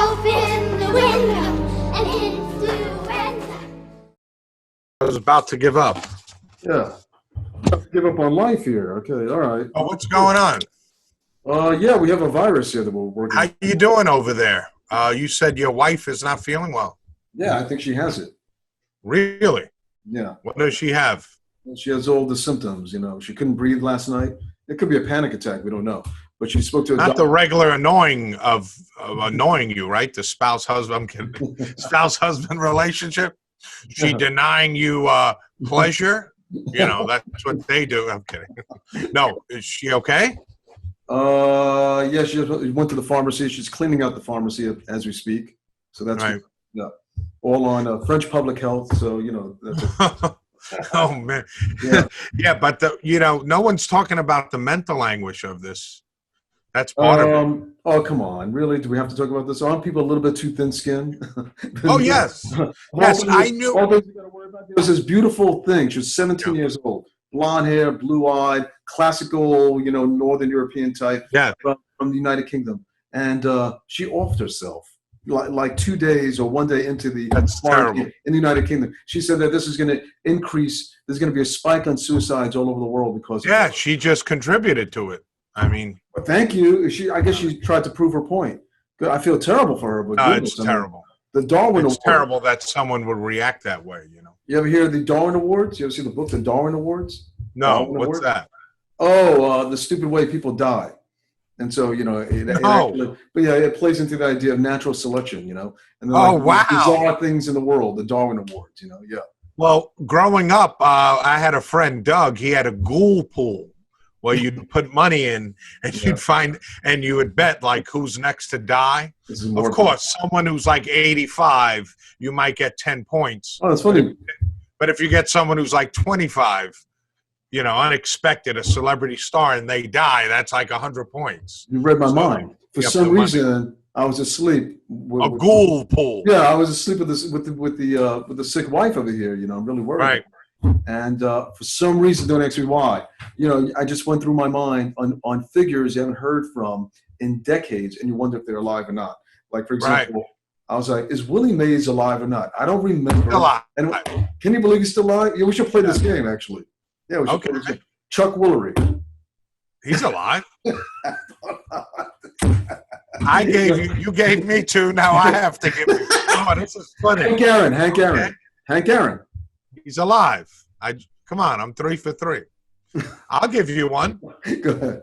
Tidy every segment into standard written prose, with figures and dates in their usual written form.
open the window and influenza. I was about to give up. Yeah. Give up on life here. Okay, all right. Oh, what's going on? Yeah, we have a virus here that we're working. How you doing over there? You said your wife is not feeling well. Yeah, I think she has it. Really? Yeah. What does she have? She has all the symptoms, you know. She couldn't breathe last night. It could be a panic attack. We don't know. But she spoke to a Not doctor. the regular annoying of annoying you, right? The spouse-husband, I'm kidding. Spouse-husband relationship? She denying you pleasure? You know, that's what they do. I'm kidding. No, is she okay? Yeah, she went to the pharmacy. She's cleaning out the pharmacy as we speak. So that's right. Yeah, all on French public health. So you know. That's oh man, yeah, yeah. But no one's talking about the mental anguish of this. That's part of it. Oh come on, really? Do we have to talk about this? Aren't people a little bit too thin-skinned? Oh yes, yes. I knew. All things you got to worry about. There was this beautiful thing. She was 17 years old, blonde hair, blue-eyed, classical, Northern European type. Yeah. From the United Kingdom, and she offed herself like 2 days or 1 day into the terrible. In the United Kingdom. She said that this is going to increase. There's going to be a spike on suicides all over the world because. Yeah, she just contributed to it. I mean. Well, thank you. I guess she tried to prove her point. I feel terrible for her, but it's terrible. The Darwin Award. It's terrible that someone would react that way. You ever hear of the Darwin Awards? You ever see the book, The Darwin Awards? No, Darwin what's Awards? that? Oh, the stupid way people die. And so, it plays into the idea of natural selection, and wow. bizarre things in the world, the Darwin Awards, yeah. Well, growing up, I had a friend, Doug. He had a ghoul pool where you'd put money in and you'd find, and you would bet like who's next to die. Of course, someone who's like 85, you might get 10 points. Oh, that's funny. But if you get someone who's like 25, unexpected, a celebrity star, and they die, that's like 100 points. You read my mind. For some reason, I was asleep. A ghoul pool. Yeah, I was asleep with the sick wife over here. I'm really worried. Right. And for some reason, don't ask me why. I just went through my mind on figures you haven't heard from in decades, and you wonder if they're alive or not. Like, for example, I was like, is Willie Mays alive or not? I don't remember. Still alive. And can you believe he's still alive? Yeah, we should play this game, actually. Yeah, we should play this game. Chuck Woolery. He's alive. You gave me two, now I have to give you. Oh, this is funny. Hank Aaron. He's alive. Come on, I'm 3 for 3. I'll give you one. Go ahead.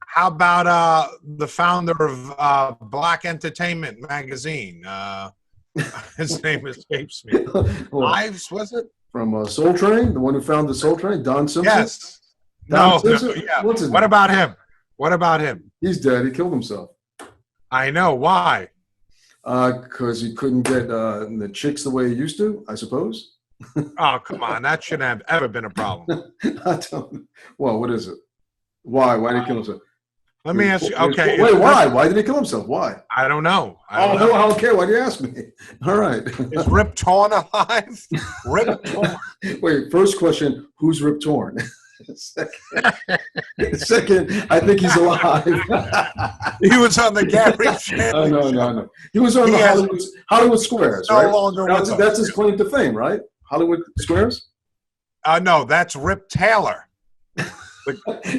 How about the founder of Black Entertainment magazine? His name escapes me. Ives, was it? From Soul Train, the one who founded Soul Train, Don Simpson? Yes. Don No, Simpson? yeah. What's his What name? about him? What about him? He's dead. He killed himself. I know. Why? Because he couldn't get the chicks the way he used to, I suppose. Oh, come on. That shouldn't have ever been a problem. I don't. Well, what is it? Why? Why did he kill himself? Let me ask you. Okay. Wait, why? Why did he kill himself? Why? I don't know. I don't care. Why do you ask me? All right. Is Rip Torn alive? Rip Torn. Wait, first question, who's Rip Torn? Second, I think he's alive. He was on the Gary Shandling. No. He was on the Hollywood Squares, no right? longer That's his claim to fame, right? Hollywood Squares? No, that's Rip Taylor.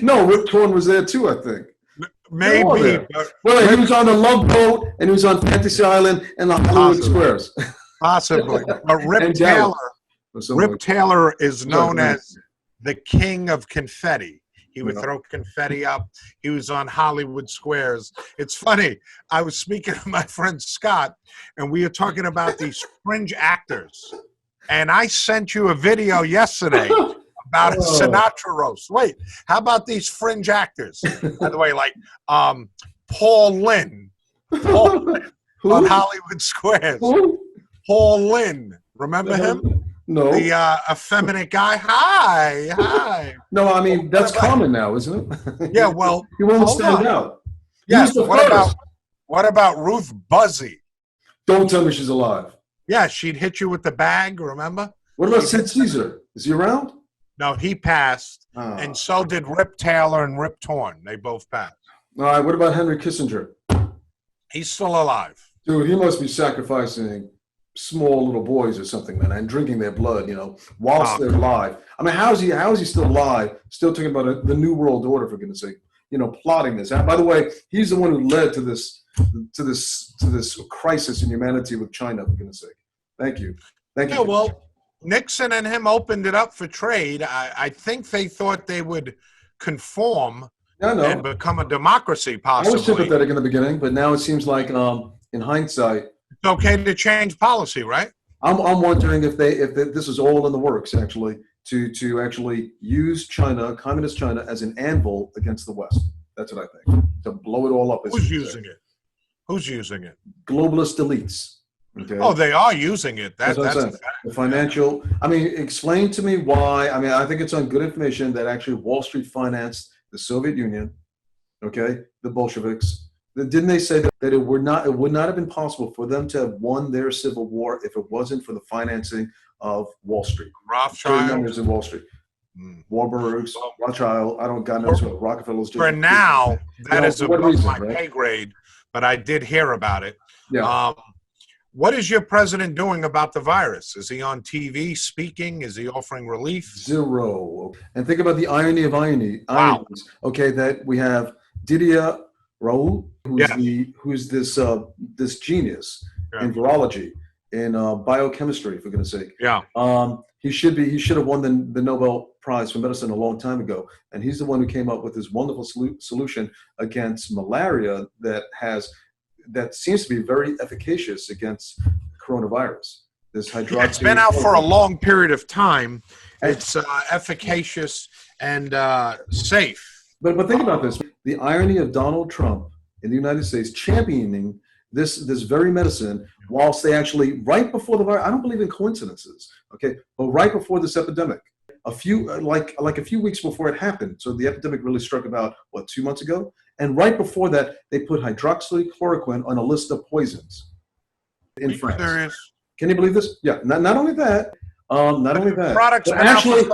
No, Rip Torn was there too, I think. Maybe. Well, he was on the Love Boat, and he was on Fantasy Island and the Hollywood Squares. Possibly. But Rip Taylor is known as the king of confetti. He would throw confetti up. He was on Hollywood Squares. It's funny. I was speaking to my friend Scott, and we were talking about these fringe actors. And I sent you a video yesterday about a Sinatra roast. Wait, how about these fringe actors? By the way, like Paul Lynn on Hollywood Squares. Who? Paul Lynn. Remember him? No. The effeminate guy. Hi. No, I mean, that's common now, isn't it? Yeah, well. He won't stand out. Yes, what about Ruth Buzzy? Don't tell me she's alive. Yeah, she'd hit you with the bag, remember? What about Sid Caesar? Is he around? No, he passed, and so did Rip Taylor and Rip Torn. They both passed. All right, what about Henry Kissinger? He's still alive. Dude, he must be sacrificing small little boys or something, man, and drinking their blood, whilst they're alive. I mean, how is he still alive, still talking about the New World Order, for goodness sake, plotting this? And by the way, he's the one who led to this crisis in humanity with China, for goodness sake. Thank you. Yeah, well, Nixon and him opened it up for trade. I think they thought they would conform and become a democracy, possibly. I was sympathetic in the beginning, but now it seems like, in hindsight, it's okay to change policy, right? I'm wondering if this is all in the works, actually, to actually use China, communist China, as an anvil against the West. That's what I think. To blow it all up. Who's using it? Who's using it? Globalist elites. Okay. Oh, they are using it. That's a fact. The financial. I mean, explain to me why. I mean, I think it's on good information that actually Wall Street financed the Soviet Union. Okay, the Bolsheviks. Didn't they say that it would not have been possible for them to have won their civil war if it wasn't for the financing of Wall Street? Rothschild. Members in Wall Street. Warburgs, Rothschild. I don't God knows what Rockefellers. For now, that is above my pay grade, but I did hear about it. Yeah. What is your president doing about the virus? Is he on TV speaking? Is he offering relief? Zero. And think about the irony of ironies. Wow. Okay, that we have Didier Raoult, who's this genius in virology, in biochemistry, for goodness sake. Yeah. He should have won the Nobel Prize for Medicine a long time ago, and he's the one who came up with this wonderful solution against malaria that seems to be very efficacious against coronavirus. This hydroxy. It's been out for a long period of time. It's efficacious and safe. But think about this: the irony of Donald Trump in the United States championing this very medicine, whilst they actually right before the virus. I don't believe in coincidences. Okay, but right before this epidemic, a few weeks before it happened. So the epidemic really struck about 2 months ago. And right before that, they put hydroxychloroquine on a list of poisons in France. Serious? Can you believe this? Yeah. Not only that. Products but actually,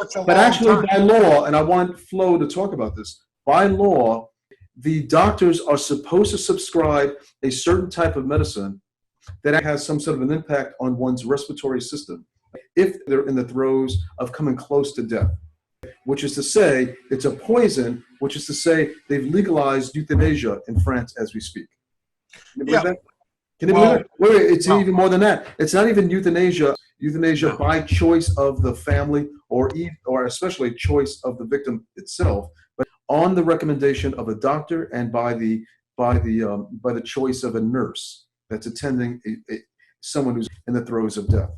by law, and I want Flo to talk about this. By law, the doctors are supposed to prescribe a certain type of medicine that has some sort of an impact on one's respiratory system if they're in the throes of coming close to death. Which is to say, it's a poison, which is to say, they've legalized euthanasia in France as we speak. Can you believe that? Can you believe that? Wait, it's even more than that. It's not even euthanasia by choice of the family or especially choice of the victim itself, but on the recommendation of a doctor and by the choice of a nurse that's attending someone who's in the throes of death.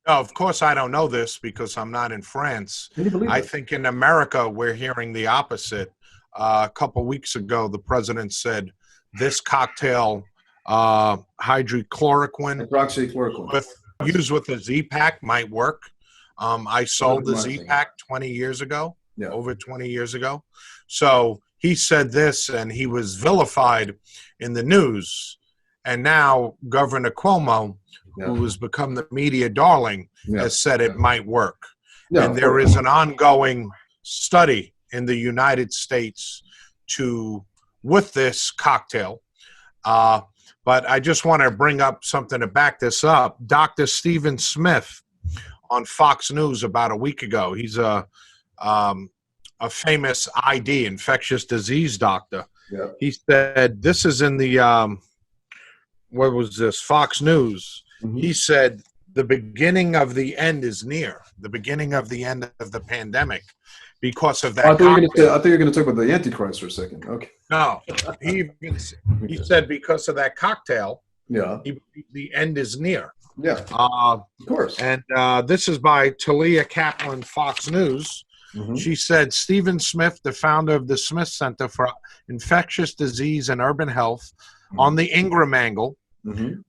No, of course, I don't know this because I'm not in France. Can you believe I that? think in America, we're hearing the opposite. A couple weeks ago, the president said this cocktail, hydroxychloroquine, used with a Z-Pack might work. I sold the Z-Pack 20 years ago, over 20 years ago. So he said this, and he was vilified in the news. And now Governor Cuomo, who has become the media darling, has said it might work. And there is an ongoing study in the United States with this cocktail. But I just want to bring up something to back this up. Dr. Stephen Smith on Fox News about a week ago, he's a famous ID, infectious disease doctor. Yeah. He said, this is in the, what was this, Fox News. Mm-hmm. He said, the beginning of the end is near, the beginning of the end of the pandemic because of that. I thought you were going to talk about the Antichrist for a second. Okay. No, he said because of that cocktail, the end is near. Yeah, of course. And this is by Talia Kaplan, Fox News. Mm-hmm. She said, Stephen Smith, the founder of the Smith Center for Infectious Disease and Urban Health, on the Ingram Angle,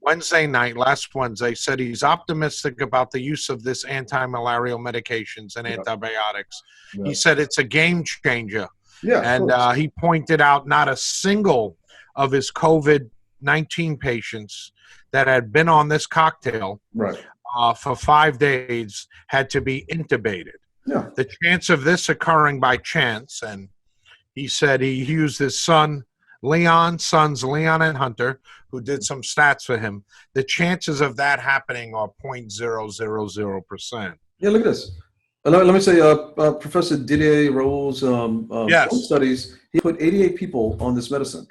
last Wednesday, said he's optimistic about the use of this anti-malarial medications and antibiotics. He said it's a game changer. Yeah, and he pointed out not a single of his COVID-19 patients that had been on this cocktail for 5 days had to be intubated. Yeah. The chance of this occurring by chance, and he said he used his son Leon's sons, Leon and Hunter, who did some stats for him, the chances of that happening are 0.000%. Yeah, look at this. Let me say, Professor Didier Raoul's Yes. studies, he put 88 people on this medicine,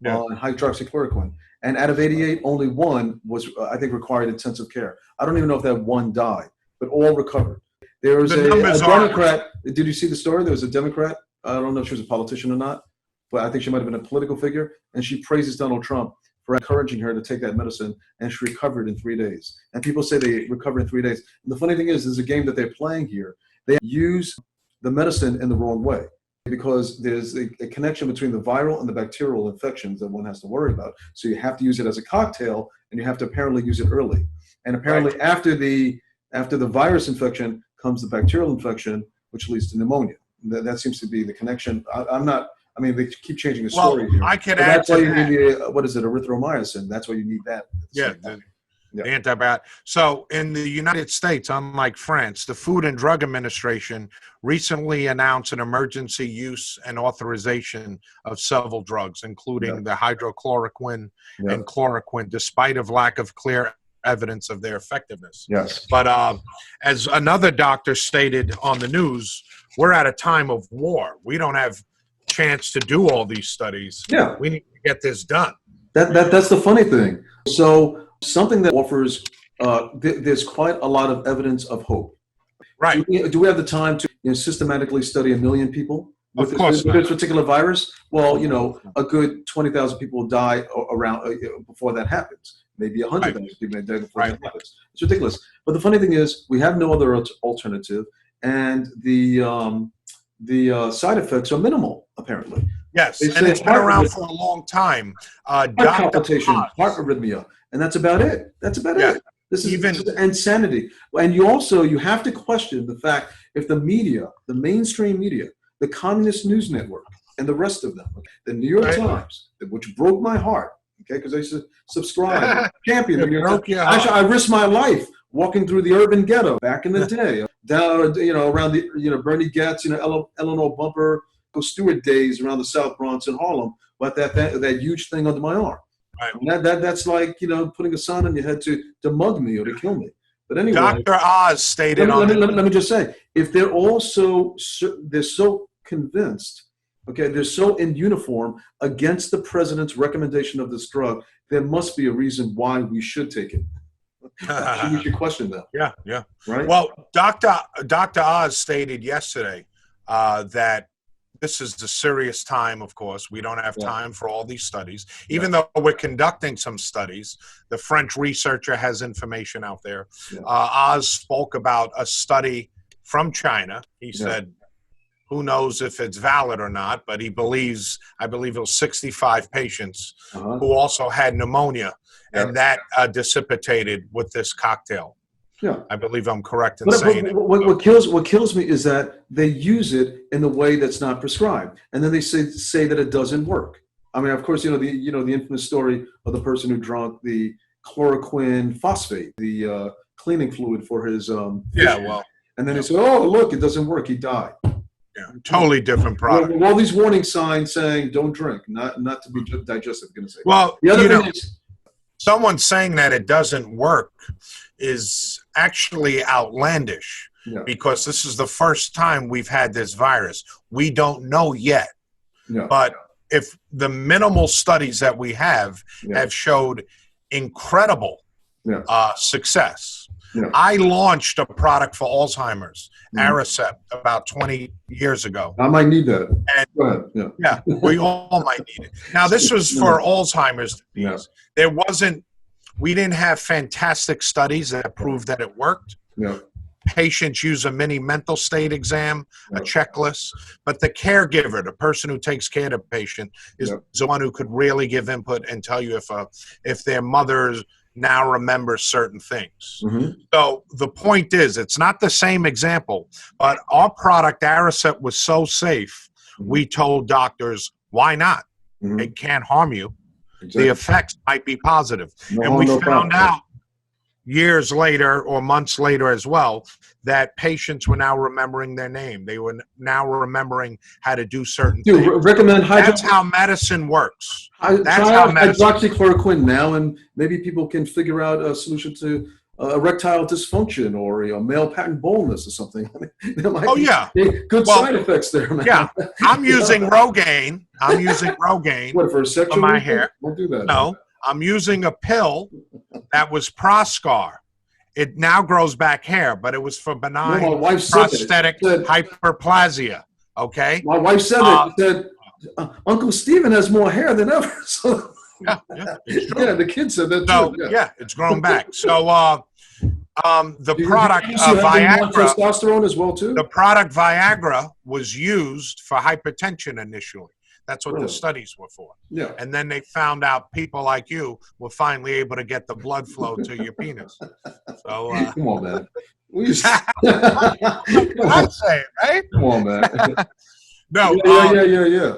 on hydroxychloroquine. And out of 88, only one was, I think, required intensive care. I don't even know if that one died, but all recovered. There was a Democrat. Did you see the story? There was a Democrat. I don't know if she was a politician or not, but I think she might have been a political figure. And she praises Donald Trump for encouraging her to take that medicine, and she recovered in 3 days. And people say they recover in 3 days. And the funny thing is, there's a game that they're playing here. They use the medicine in the wrong way, because there's a connection between the viral and the bacterial infections that one has to worry about. So you have to use it as a cocktail, and you have to apparently use it early. And apparently after the virus infection comes the bacterial infection, which leads to pneumonia. That seems to be the connection. I mean, they keep changing the story here. I could add that's why you need erythromycin. That's why you need that. The antibiotic. So in the United States, unlike France, the Food and Drug Administration recently announced an emergency use and authorization of several drugs, including the hydrochloroquine and chloroquine, despite of lack of clear evidence of their effectiveness. Yes. But as another doctor stated on the news, we're at a time of war. We don't have chance to do all these studies. Yeah. We need to get this done. That's the funny thing. So something that offers, there's quite a lot of evidence of hope. Right. Do we have the time to systematically study 1 million people with this particular virus? Well, a good 20,000 people will die around before that happens. Maybe 100,000 people may die before that happens. It's ridiculous. But the funny thing is, we have no other alternative, and the side effects are minimal, apparently. Yes, and it's been around for a long time. Heart palpitation, heart arrhythmia, and that's about it. That's about it. This is insanity. And you have to question the fact, if the media, the mainstream media, the Communist News Network, and the rest of them, the New York Times, which broke my heart, because I used to subscribe, champion the New York Times. Actually, I risked my life walking through the urban ghetto back in the day, down around the Bernie Getz, Eleanor Bumper, Stewart days around the South Bronx and Harlem, but that huge thing under my arm. Right. And that's like putting a sign on your head to mug me or to kill me. But anyway, Dr. Oz stated let me just say, if they're all they're so convinced, they're so in uniform against the president's recommendation of this drug, there must be a reason why we should take it. We should question that. Yeah. Right. Well, Dr. Oz stated yesterday that this is a serious time. Of course, we don't have time for all these studies, even though we're conducting some studies. The French researcher has information out there. Oz spoke about a study from China. He said, who knows if it's valid or not, but I believe it was 65 patients who also had pneumonia, and that dissipated with this cocktail. Yeah, I believe I'm correct in saying it. What kills me is that they use it in a way that's not prescribed, and then they say that it doesn't work. I mean, of course, the infamous story of the person who drank the chloroquine phosphate, the cleaning fluid for his and then he said, "Oh, look, it doesn't work." He died. Yeah, totally different product. Well, all these warning signs saying "Don't drink," not to be digestive. Going to say. Well, the other thing is, someone saying that it doesn't work is actually outlandish, because this is the first time we've had this virus. We don't know yet, but if the minimal studies that we have showed incredible success. I launched a product for Alzheimer's, Aricept, about 20 years ago. I might need that. And, go ahead. We all might need it. Now, this was for Alzheimer's disease. We didn't have fantastic studies that proved that it worked. Patients use a mini mental state exam, a checklist, but the caregiver, the person who takes care of the patient, is the one who could really give input and tell you if their mother now remembers certain things. So the point is, it's not the same example, but our product, Aricept, was so safe, we told doctors, why not? It can't harm you. Exactly. The effects might be positive. And we found out years later or months later as well, that patients were now remembering their name. They were now remembering how to do certain things. Recommend That's how medicine works. That's try how medicine hydroxychloroquine now, and maybe people can figure out a solution to erectile dysfunction or male pattern baldness or something. Good side effects there, man. Yeah, I'm using Rogaine. What, for a sexual for my hair? Don't do that. No, I'm using a pill that was Proscar. It now grows back hair, but it was for benign prostatic hyperplasia. Okay. My wife said it. She said, Uncle Stephen has more hair than ever. So yeah, the kid said that too. Yeah, it's grown back. So the product Viagra, testosterone as well too. The product Viagra was used for hypertension initially. That's what the studies were for. Yeah. And then they found out people like you were finally able to get the blood flow to your penis. So come on, man. I'd say it, right? Come on, man. No. Yeah.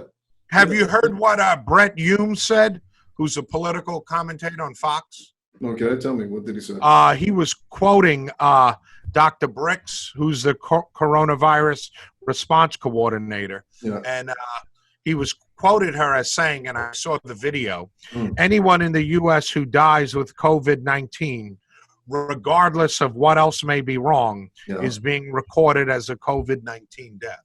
Have you heard what Brett Hume said, who's a political commentator on Fox? Okay, tell me, what did he say? He was quoting Dr. Bricks, who's the coronavirus response coordinator. Yeah. And he was quoted her as saying, and I saw the video, anyone in the U.S. who dies with COVID-19, regardless of what else may be wrong, is being recorded as a COVID-19 death.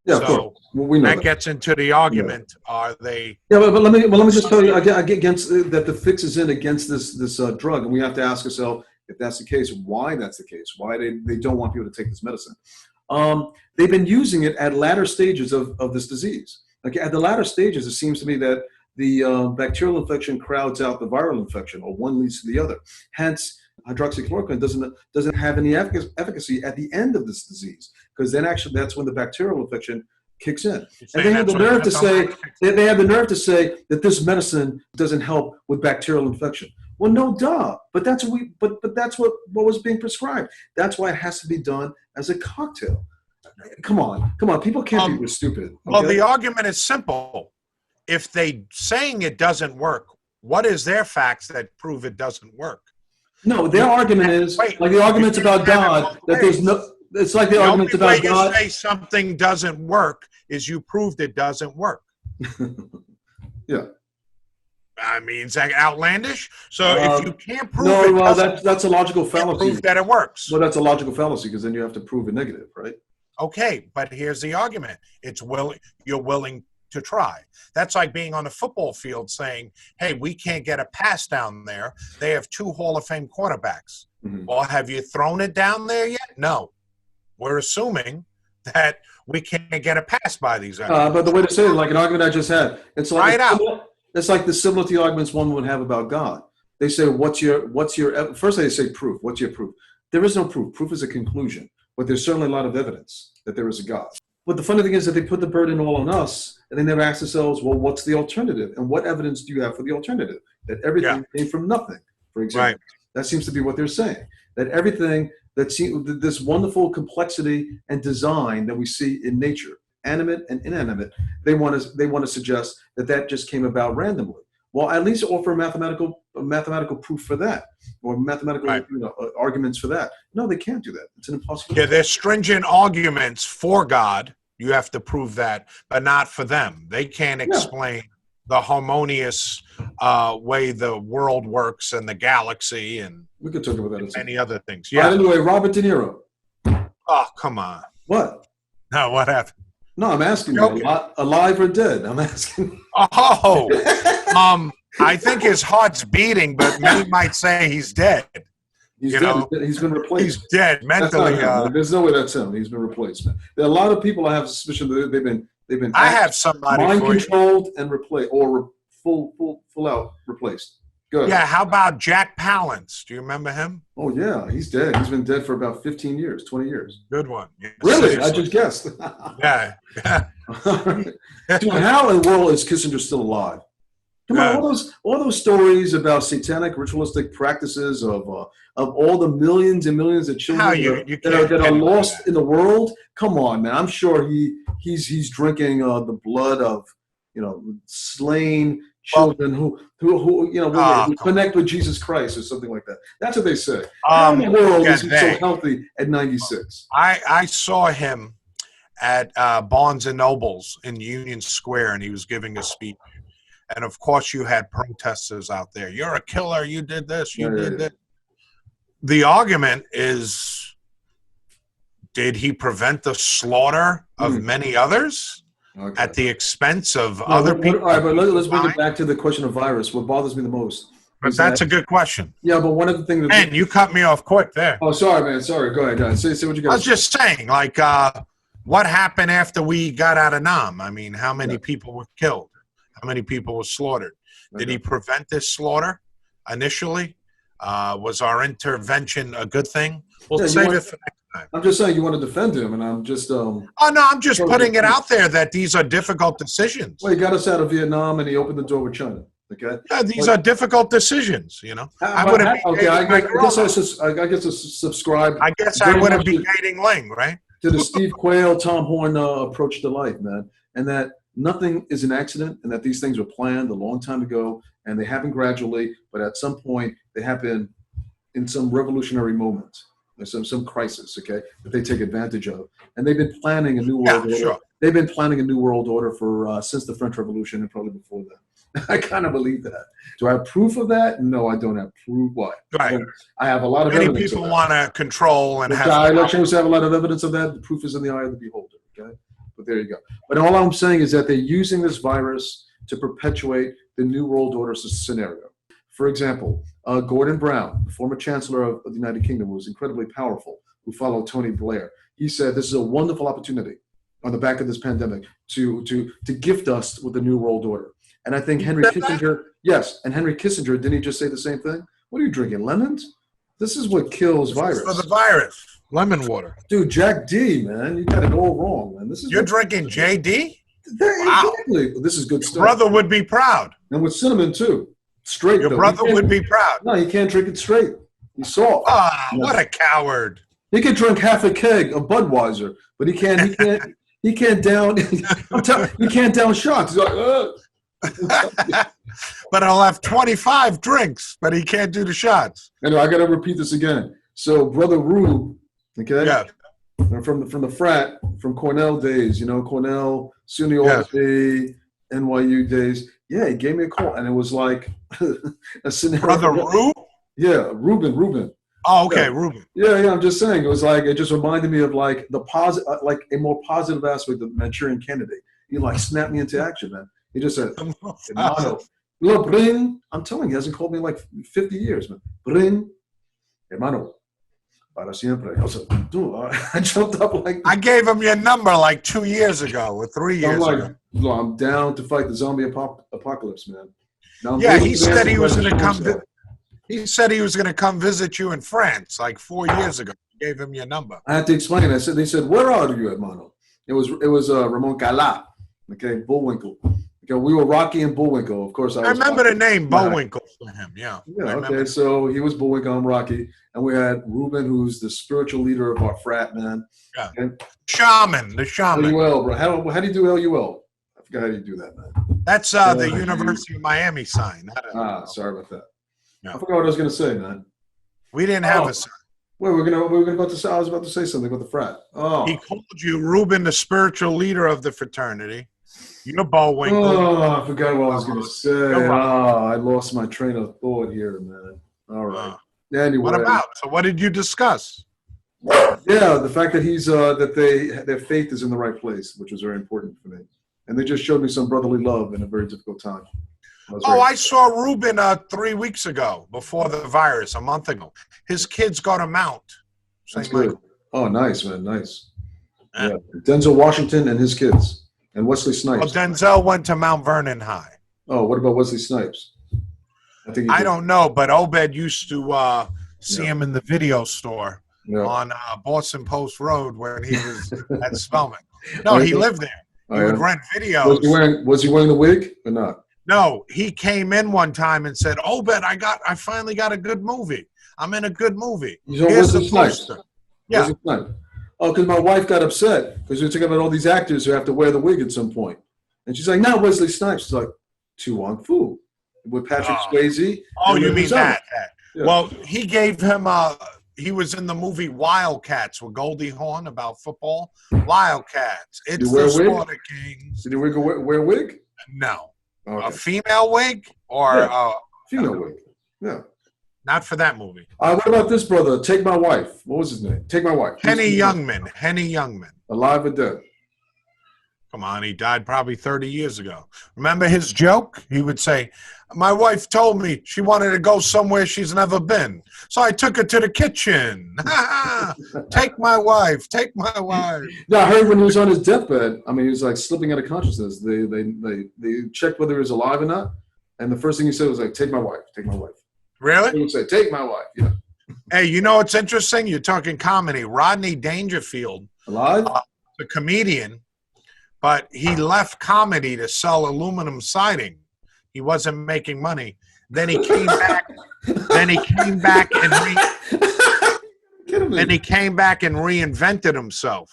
Yeah, so we know that gets into the argument. Are they? Yeah, but let me just tell you against that the fix is in against this drug, and we have to ask ourselves, if that's the case, why that's the case, why they don't want people to take this medicine. They've been using it at latter stages of this disease. Okay, at the latter stages, it seems to me that the bacterial infection crowds out the viral infection, or one leads to the other. Hence, hydroxychloroquine doesn't have any efficacy at the end of this disease, because then actually that's when the bacterial infection kicks in. And they have the nerve to say that this medicine doesn't help with bacterial infection. Well, no, duh. But that's what was being prescribed. That's why it has to be done as a cocktail. Come on. People can't be stupid. Okay? Well, the argument is simple. If they saying it doesn't work, what is their facts that prove it doesn't work? No, their argument is like the arguments about God that there's no. It's like the arguments about God. The only way you say something doesn't work is you proved it doesn't work. Yeah. I mean, is that outlandish? So if you can't prove that's a logical fallacy. Prove that it works. Well, that's a logical fallacy, because then you have to prove a negative, right? Okay, but here's the argument. You're willing to try. That's like being on the football field saying, hey, we can't get a pass down there. They have 2 Hall of Fame quarterbacks. Mm-hmm. Well, have you thrown it down there yet? No. We're assuming that we can't get a pass by these guys. But the way to say it, like an argument I just had, it's like it's like the similar to the arguments one would have about God. They say, what's your first they say proof. What's your proof? There is no proof. Proof is a conclusion. But there's certainly a lot of evidence that there is a God. But the funny thing is that they put the burden all on us, and they never ask themselves, well, what's the alternative? And what evidence do you have for the alternative? That everything came from nothing, for example. Right. That seems to be what they're saying. That everything this wonderful complexity and design that we see in nature, animate and inanimate, they want to suggest that just came about randomly. Well, at least offer mathematical proof for that, or mathematical arguments for that. No, they can't do that. It's an impossibility. Yeah, there's stringent arguments for God. You have to prove that, but not for them. They can't explain the harmonious way the world works and the galaxy, and we could talk about that. And many other things. Yeah. Anyway, Robert De Niro. Oh, come on. What? No, what happened? No, I'm asking you, alive or dead? I'm asking. Oh, I think his heart's beating, but many might say he's dead. He's dead. He's been replaced. He's dead mentally. There's no way that's him. He's been replaced. Man. There are a lot of people I have suspicion that they've been. I have somebody mind controlled and replaced, or full out replaced. Good. Yeah. How about Jack Palance? Do you remember him? Oh yeah, he's dead. He's been dead for about 15 years, 20 years. Good one. Yeah, really? Seriously. I just guessed. Yeah. Dude, how in the world is Kissinger still alive? Come on, all those stories about satanic ritualistic practices of all the millions and millions of children that are lost in the world. Come on, man. I'm sure he's drinking the blood of slain children who who connect with Jesus Christ or something like that. That's what they say. How in the world is he so healthy at 96? I saw him at Barnes and Nobles in Union Square, and he was giving a speech. And of course, you had protesters out there. You're a killer. You did this. You did that. The argument is, did he prevent the slaughter of many others at the expense of other people? All right, but let's bring it back to the question of virus. What bothers me the most. But that's a good question. Yeah, but one of the things. And you cut me off quick there. Oh, sorry, man. Sorry. Go ahead. Say what you got. I was just saying, like, what happened after we got out of Nam? I mean, how many people were killed? How many people were slaughtered? Did he prevent this slaughter initially? Was our intervention a good thing? We'll save it for next time. I'm just saying you want to defend him, and I'm just. Oh no, I'm just putting it out there that these are difficult decisions. Well, he got us out of Vietnam, and he opened the door with China. Okay. Yeah, these are difficult decisions. You know, I guess I subscribe. I guess I wouldn't be dating Ling, right? To the Steve Quayle, Tom Horn approach to life, man, and that nothing is an accident, and that these things were planned a long time ago, and they happen gradually, but at some point they happen in some revolutionary moment, some crisis, okay, that they take advantage of, and they've been planning a new world order. Sure. They've been planning a new world order for since the French Revolution and probably before that. I kind of believe that. Do I have proof of that? No, I don't have proof. What? Right. I have a lot of many evidence. People want to control and have. I have a lot of evidence of that. The proof is in the eye of the beholder. Okay. But there you go. But all I'm saying is that they're using this virus to perpetuate the New World Order scenario. For example, Gordon Brown, the former Chancellor of the United Kingdom, who was incredibly powerful, who followed Tony Blair, he said this is a wonderful opportunity on the back of this pandemic to gift us with the New World Order. And I think Henry Kissinger, yes, and Henry Kissinger, didn't he just say the same thing? What are you drinking, lemons? This is what kills virus. For the virus. Lemon water. Dude, Jack D, man. You got it all wrong, man. You're drinking JD? Wow. Exactly. This is good stuff. Your brother would be proud. And with cinnamon, too. Straight, Your brother would be proud. No, you can't drink it straight. He's soft. Ah, what a coward. He can drink half a keg of Budweiser, but he can't down he can't down shots. He's like, ugh. But I'll have 25 drinks, but he can't do the shots. Anyway, I got to repeat this again. So, Brother Rube, okay, from the frat, from Cornell days, Cornell, SUNY Albany, NYU days. Yeah, he gave me a call, and it was like a scenario. Brother Rube? Yeah, Ruben. Oh, okay, Ruben. Yeah, I'm just saying. It was like, it just reminded me of like the positive, like a more positive aspect of the Manchurian Candidate. He like snapped me into action, man. He just said, hermano, look, Brin. I'm telling you, he hasn't called me in like 50 years, man. Brin, hermano, para siempre. I was like, dude, I jumped up like. I gave him your number like 2 years ago or 3 years ago. I'm down to fight the zombie apocalypse, man. Yeah, he said he was going to come. He said he was going to come visit you in France like 4 years ago. You gave him your number. I had to explain. They said, where are you, hermano? It was Ramon Cala, okay, Bullwinkle. Okay, we were Rocky and Bullwinkle. Of course, I remember the name Bullwinkle for him. Yeah. Okay, so he was Bullwinkle, I'm Rocky, and we had Ruben, who's the spiritual leader of our frat, man. Yeah. And the shaman. LUL, bro. How do you do LUL? I forgot how do you do that, man. That's the University of Miami sign. Sorry about that. Yeah. I forgot what I was going to say, man. We didn't have a sign. Wait, I was about to say something about the frat. Oh. He called you Ruben, the spiritual leader of the fraternity. You're Bullwinkle. Oh, I forgot what I was going to say. I lost my train of thought here, man. All right. Anyway. What about? So what did you discuss? Yeah, the fact that their faith is in the right place, which was very important for me. And they just showed me some brotherly love in a very difficult time. I saw Ruben 3 weeks ago, before the virus, a month ago. His kids go to Mount St. Michael. Oh, nice, man, nice. Yeah. Denzel Washington and his kids. And Wesley Snipes. Well, Denzel went to Mount Vernon High. Oh, what about Wesley Snipes? I don't know, but Obed used to see him in the video store on Boston Post Road when he was at Spelman. No, he lived there. He would rent videos. Was he wearing the wig or not? No, he came in one time and said, Obed, I finally got a good movie. I'm in a good movie. Here's the poster. Yeah. Oh, because my wife got upset because we were talking about all these actors who have to wear the wig at some point. And she's like, not Wesley Snipes. She's like, To Wong Fu with Patrick Swayze. Oh, you mean that? Yeah. Well, he gave him he was in the movie Wildcats with Goldie Hawn about football. Wildcats. It's the Slaughter Kings. Did he wear a wig? No. Okay. A female wig or female wig? Yeah. Not for that movie. What about this brother? Take My Wife. What was his name? Take My Wife. Henny Youngman. Henny Youngman. Alive or dead? Come on, he died probably 30 years ago. Remember his joke? He would say, my wife told me she wanted to go somewhere she's never been. So I took her to the kitchen. Take my wife. Take my wife. Yeah, I heard when he was on his deathbed, I mean, he was like slipping out of consciousness. They checked whether he was alive or not. And the first thing he said was like, take my wife. Take my wife. Really? He would say, take my wife. Yeah. Hey, you know what's interesting? You're talking comedy. Rodney Dangerfield. Alive? The comedian. But he left comedy to sell aluminum siding. He wasn't making money. Then he came back. Then he came back and reinvented himself.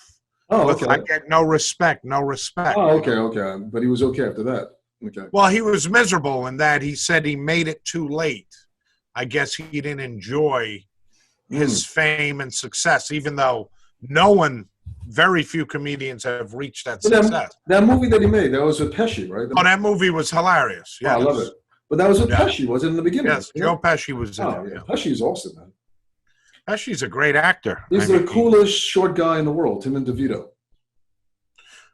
Oh, okay. I get no respect. Oh, okay. But he was okay after that. Okay. Well, he was miserable in that he said he made it too late. I guess he didn't enjoy his fame and success, even though very few comedians have reached that success. That movie that he made, that was with Pesci, right? That movie was hilarious. Yeah, I love it. But that was with Pesci, wasn't it, in the beginning? Yes, Joe Pesci was in it. Yeah. Pesci's awesome, man. Pesci's a great actor. He's the coolest short guy in the world, him and DeVito.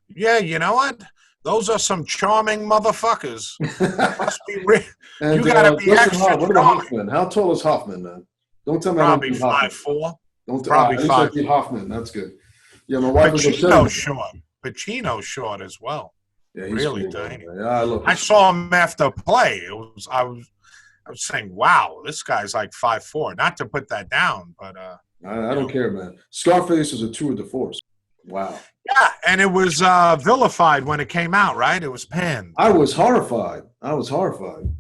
Yeah, you know what? Those are some charming motherfuckers. Must be you gotta be extra. What about Hoffman? How tall is Hoffman, man? Don't tell me. Probably 5'4". Probably 5'4". Hoffman, that's good. Yeah, my wife was Pacino's short. Pacino's short as well. Yeah, he's really cool, tiny. Yeah, I saw him after play. I was saying, wow, this guy's like 5'4". Not to put that down, but I don't care, man. Scarface is a tour de force. Wow. Yeah, and it was vilified when it came out, right? It was panned. I was horrified.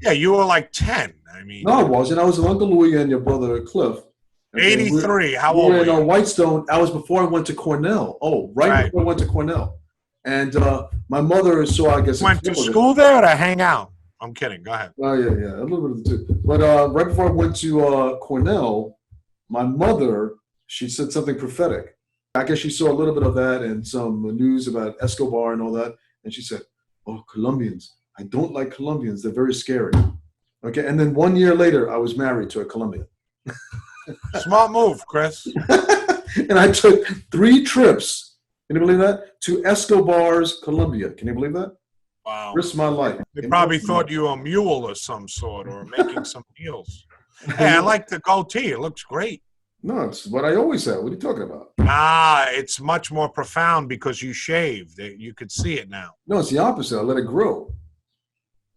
Yeah, you were like 10. I mean, no, I wasn't. I was with Uncle Louie and your brother Cliff. 83. How old were you? Whitestone. I was before I went to Cornell. Oh, right before I went to Cornell. And my mother saw, I guess. Went to school there or to hang out? I'm kidding. Go ahead. Oh, yeah. A little bit of the two. But right before I went to Cornell, my mother, she said something prophetic. I guess she saw a little bit of that and some news about Escobar and all that. And she said, oh, Colombians. I don't like Colombians. They're very scary. Okay. And then 1 year later, I was married to a Colombian. Smart move, Chris. And I took 3 trips, can you believe that, to Escobar's Colombia. Can you believe that? Wow. Risked my life. They probably thought you were a mule or some sort or making some deals. Hey, I like the goatee. It looks great. No, it's what I always say. What are you talking about? It's much more profound because you shaved. You could see it now. No, it's the opposite. I let it grow.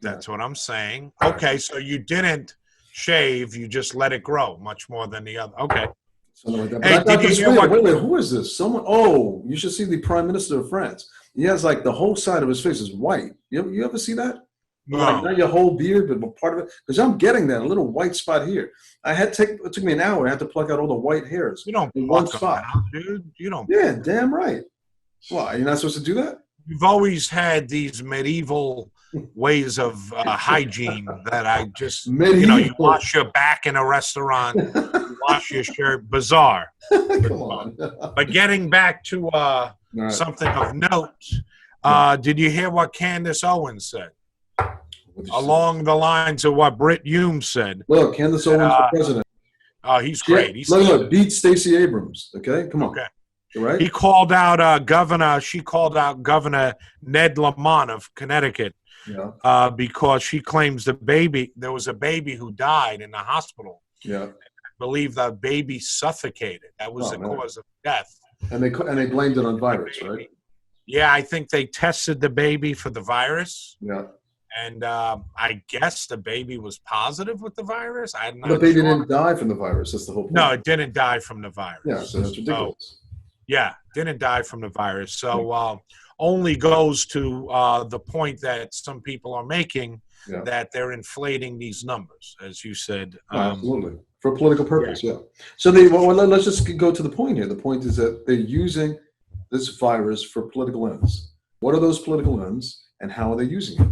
That's what I'm saying. Okay, so you didn't shave, you just let it grow much more than the other. Okay. Something like that. Hey, did you hear wait, who is this? Someone, you should see the Prime Minister of France. He has like the whole side of his face is white. You ever see that? No. Like not your whole beard, but part of it. Because I'm getting that, a little white spot here. It took me an hour. I had to pluck out all the white hairs. You don't in pluck one spot. Out, dude. You don't. Yeah, damn right. Why? You're not supposed to do that? You've always had these medieval ways of hygiene that I just, you wash your back in a restaurant, you wash your shirt, bizarre. Come on. But getting back to something of note, did you hear what Candace Owens said? Along the lines of what Britt Hume said. Look, Candace Owens for president. Oh, he's great. Look, beat Stacey Abrams. Okay, come on. Okay. Right? He called out Governor. She called out Governor Ned Lamont of Connecticut because she claims there was a baby who died in the hospital. Yeah, I believe the baby suffocated. That was the cause of death. And they blamed it on virus, right? Yeah, I think they tested the baby for the virus. Yeah. And I guess the baby was positive with the virus. The baby didn't die from the virus. That's the whole point. No, it didn't die from the virus. Yeah, so that's ridiculous. Yeah, didn't die from the virus. So only goes to the point that some people are making that they're inflating these numbers, as you said. Absolutely. For political purpose, yeah. So let's just go to the point here. The point is that they're using this virus for political ends. What are those political ends and how are they using it?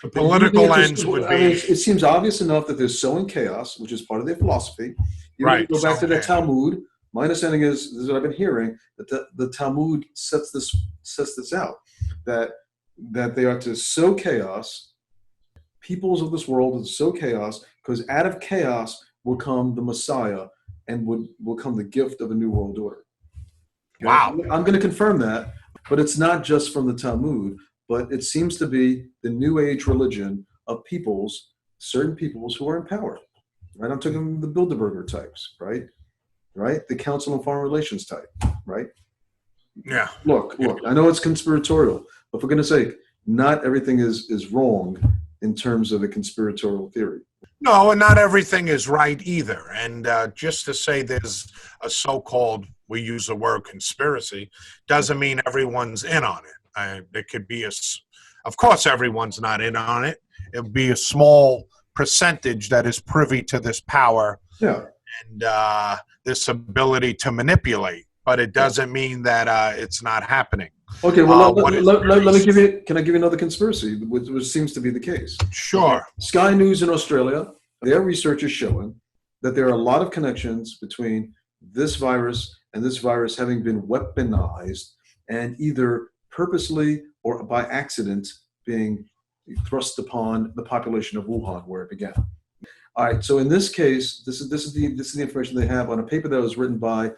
The political ends would I mean, be it seems obvious enough that they're sowing chaos, which is part of their philosophy. You right. Go back to the So, Talmud. My understanding is, this is what I've been hearing, that the Talmud sets this out, that they are to sow chaos. Peoples of this world will sow chaos, because out of chaos will come the Messiah, and will come the gift of a new world order. Okay? wow. I'm going to confirm that, but it's not just from the Talmud, but it seems to be the New Age religion of certain peoples who are in power. Right? I'm talking the Bilderberger types, right? The Council on Foreign Relations type, right? Yeah. Look, I know it's conspiratorial, but for goodness sake, not everything is wrong in terms of a conspiratorial theory. No, and not everything is right either. And just to say there's a so-called, we use the word conspiracy, doesn't mean everyone's in on it. It could be of course, everyone's not in on it. It'll be a small percentage that is privy to this power and this ability to manipulate. But it doesn't mean that it's not happening. Okay, well, let me give you. Can I give you another conspiracy, which seems to be the case? Sure. Okay. Sky News in Australia, their research is showing that there are a lot of connections between this virus and this virus having been weaponized and either purposely or by accident being thrust upon the population of Wuhan, where it began. All right. So in this case, this is the information they have on a paper that was written by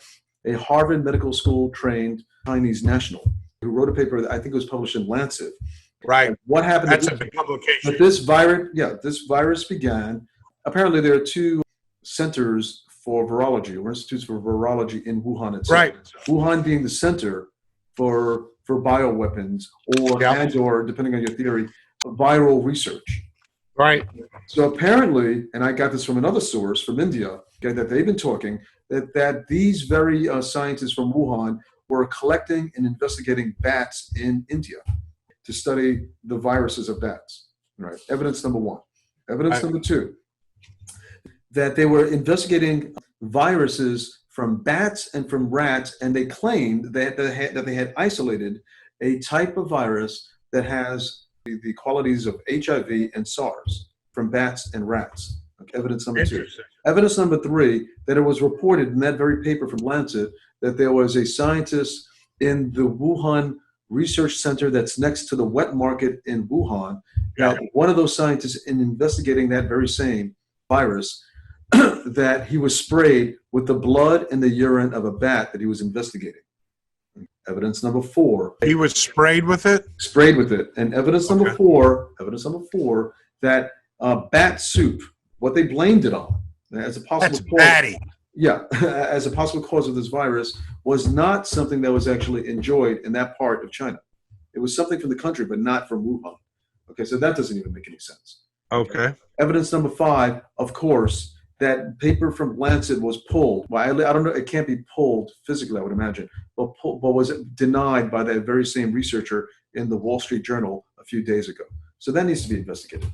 a Harvard Medical School trained Chinese national who wrote a paper that I think was published in Lancet. Right. And what happened? That's a big publication. But this virus began. Apparently, there are two centers for virology, or institutes for virology in Wuhan itself. Right. Wuhan being the center for bioweapons, or depending on your theory, viral research. Right. So apparently, and I got this from another source from India, that they've been talking that these very scientists from Wuhan were collecting and investigating bats in India to study the viruses of bats. Right. Evidence number one. Evidence number two, that they were investigating viruses from bats and from rats, and they claimed that they had isolated a type of virus that has the qualities of HIV and SARS from bats and rats. Okay, evidence number two. Evidence number three, that it was reported in that very paper from Lancet that there was a scientist in the Wuhan Research Center that's next to the wet market in Wuhan, that one of those scientists, in investigating that very same virus, that he was sprayed with the blood and the urine of a bat that he was investigating. Evidence number four. He was sprayed with it? Sprayed with it. And evidence number four, that bat soup, what they blamed it on as a possible cause. Batty. Yeah, as a possible cause of this virus, was not something that was actually enjoyed in that part of China. It was something from the country, but not from Wuhan. Okay, so that doesn't even make any sense. Okay. Evidence number five, of course, that paper from Lancet was pulled. Well, I don't know, it can't be pulled physically, I would imagine, but was denied by that very same researcher in the Wall Street Journal a few days ago. So that needs to be investigated.